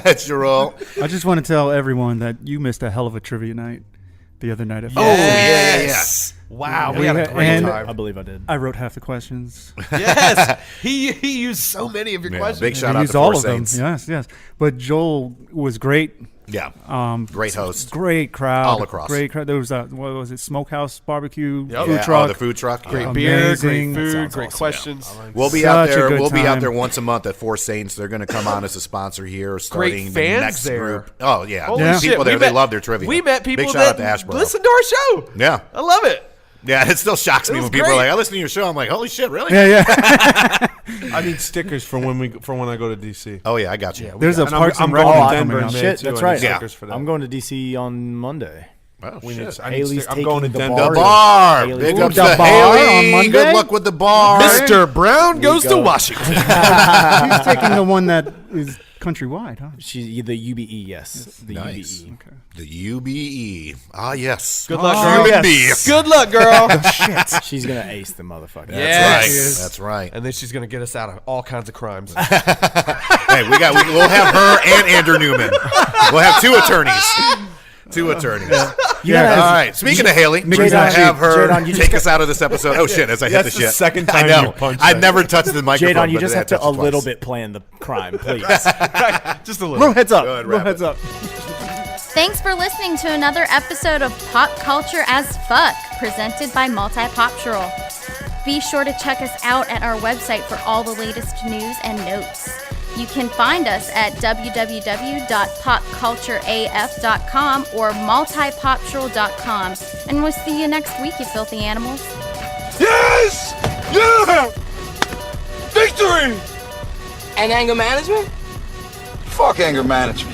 Speaker 1: It's your role.
Speaker 7: I just want to tell everyone that you missed a hell of a trivia night the other night. At
Speaker 4: Yes. Wow, we had a great
Speaker 7: And-
Speaker 4: time.
Speaker 6: I believe I did.
Speaker 7: I wrote half the questions.
Speaker 4: Yes, he used so many of your
Speaker 1: Yeah,
Speaker 4: questions.
Speaker 1: big shout
Speaker 7: I
Speaker 1: out
Speaker 7: used
Speaker 1: to
Speaker 7: all
Speaker 1: Four
Speaker 7: of
Speaker 1: Saints.
Speaker 7: them. Yes. But Joel was great.
Speaker 1: Yeah. Great host.
Speaker 7: Great crowd.
Speaker 1: All across.
Speaker 7: Great crowd. There was what was it? Smokehouse barbecue
Speaker 4: Yep.
Speaker 7: food
Speaker 1: Yeah,
Speaker 7: truck.
Speaker 1: the food truck.
Speaker 4: Great
Speaker 1: Yeah.
Speaker 4: beer,
Speaker 7: Amazing.
Speaker 4: great
Speaker 7: That
Speaker 4: food,
Speaker 6: sounds
Speaker 4: great
Speaker 6: awesome.
Speaker 4: questions.
Speaker 1: We'll be out
Speaker 7: Such a
Speaker 1: there.
Speaker 7: good
Speaker 1: We'll be out
Speaker 7: time.
Speaker 1: there once a month at Four Saints. They're going to come on as a sponsor here, starting the
Speaker 4: fans
Speaker 1: next
Speaker 4: there.
Speaker 1: group. Oh yeah,
Speaker 4: Holy
Speaker 7: Yeah.
Speaker 4: shit,
Speaker 1: people there.
Speaker 4: we
Speaker 1: They
Speaker 4: met-
Speaker 1: love their trivia.
Speaker 4: We met people
Speaker 1: Big shout out
Speaker 4: that
Speaker 1: to Ashbro.
Speaker 4: listen to our show.
Speaker 1: Yeah.
Speaker 4: I love it.
Speaker 1: Yeah, it still shocks me
Speaker 4: It
Speaker 1: when
Speaker 4: was
Speaker 1: people are
Speaker 4: great.
Speaker 1: like, "I listen to your show." I'm like, "Holy shit, really?"
Speaker 7: Yeah.
Speaker 3: I need stickers for when I go to DC.
Speaker 1: Oh yeah, I got you.
Speaker 7: There's a
Speaker 3: And I'm-
Speaker 7: Parks
Speaker 3: I'm
Speaker 7: and
Speaker 3: going
Speaker 7: Rec
Speaker 3: to
Speaker 7: one
Speaker 3: Denver
Speaker 7: coming
Speaker 3: in
Speaker 7: up.
Speaker 3: May,
Speaker 6: Shit,
Speaker 3: too.
Speaker 6: that's
Speaker 3: I need
Speaker 6: right.
Speaker 3: stickers for that.
Speaker 6: I'm going to DC on Monday.
Speaker 1: Oh,
Speaker 3: We
Speaker 1: shit.
Speaker 3: need, I need
Speaker 6: Haley's
Speaker 3: I'm going to
Speaker 6: taking the
Speaker 3: Denver.
Speaker 6: bar.
Speaker 1: The bar.
Speaker 6: Haley's
Speaker 1: Big
Speaker 6: going
Speaker 1: ups
Speaker 7: to
Speaker 1: to
Speaker 7: the bar
Speaker 1: Haley.
Speaker 7: on Monday?
Speaker 1: Good luck with the bar.
Speaker 4: Mr. Brown goes to
Speaker 6: go.
Speaker 4: Washington.
Speaker 7: She's taking the one that is countrywide, huh?
Speaker 6: She's the UBE, yes. The
Speaker 1: Nice.
Speaker 6: UBE.
Speaker 7: Okay.
Speaker 1: The UBE. Ah, yes.
Speaker 4: Good luck,
Speaker 7: Oh,
Speaker 4: girl.
Speaker 1: Human
Speaker 7: yes.
Speaker 1: being.
Speaker 4: Good luck, girl.
Speaker 6: She's going to ace the motherfucker.
Speaker 4: Yes.
Speaker 1: Right. That's right.
Speaker 4: And then she's gonna get us out of all kinds of crimes.
Speaker 1: Hey, we'll have her and Andrew Newman. We'll have two attorneys. Two attorneys.
Speaker 6: You gotta
Speaker 1: All
Speaker 6: have-
Speaker 1: right. Speaking of Haley, we're
Speaker 6: Jadon,
Speaker 1: going to have her
Speaker 6: Jadon, you just
Speaker 1: take
Speaker 6: got-
Speaker 1: us out of this episode. Oh, shit, as I hit
Speaker 3: That's
Speaker 1: the
Speaker 3: the
Speaker 1: shit.
Speaker 3: second
Speaker 1: I
Speaker 3: time
Speaker 1: know.
Speaker 3: you punched
Speaker 1: I
Speaker 3: that.
Speaker 1: never touched the microphone.
Speaker 6: Jadon, you
Speaker 1: but
Speaker 6: just
Speaker 1: I
Speaker 6: have to
Speaker 1: touched it
Speaker 6: a little
Speaker 1: twice.
Speaker 6: bit plan the crime, please.
Speaker 4: Just a
Speaker 7: Roll
Speaker 4: little.
Speaker 7: heads up.
Speaker 1: Good,
Speaker 7: Roll
Speaker 1: wrap
Speaker 7: heads
Speaker 1: it.
Speaker 7: up.
Speaker 9: Thanks for listening to another episode of Pop Culture as Fuck, presented by Multi-Poptural. Be sure to check us out at our website for all the latest news and notes. You can find us at www.popcultureaf.com or multipoptural.com. And we'll see you next week, you filthy animals.
Speaker 2: Yes! Yeah! Victory!
Speaker 10: And anger management?
Speaker 2: Fuck anger management.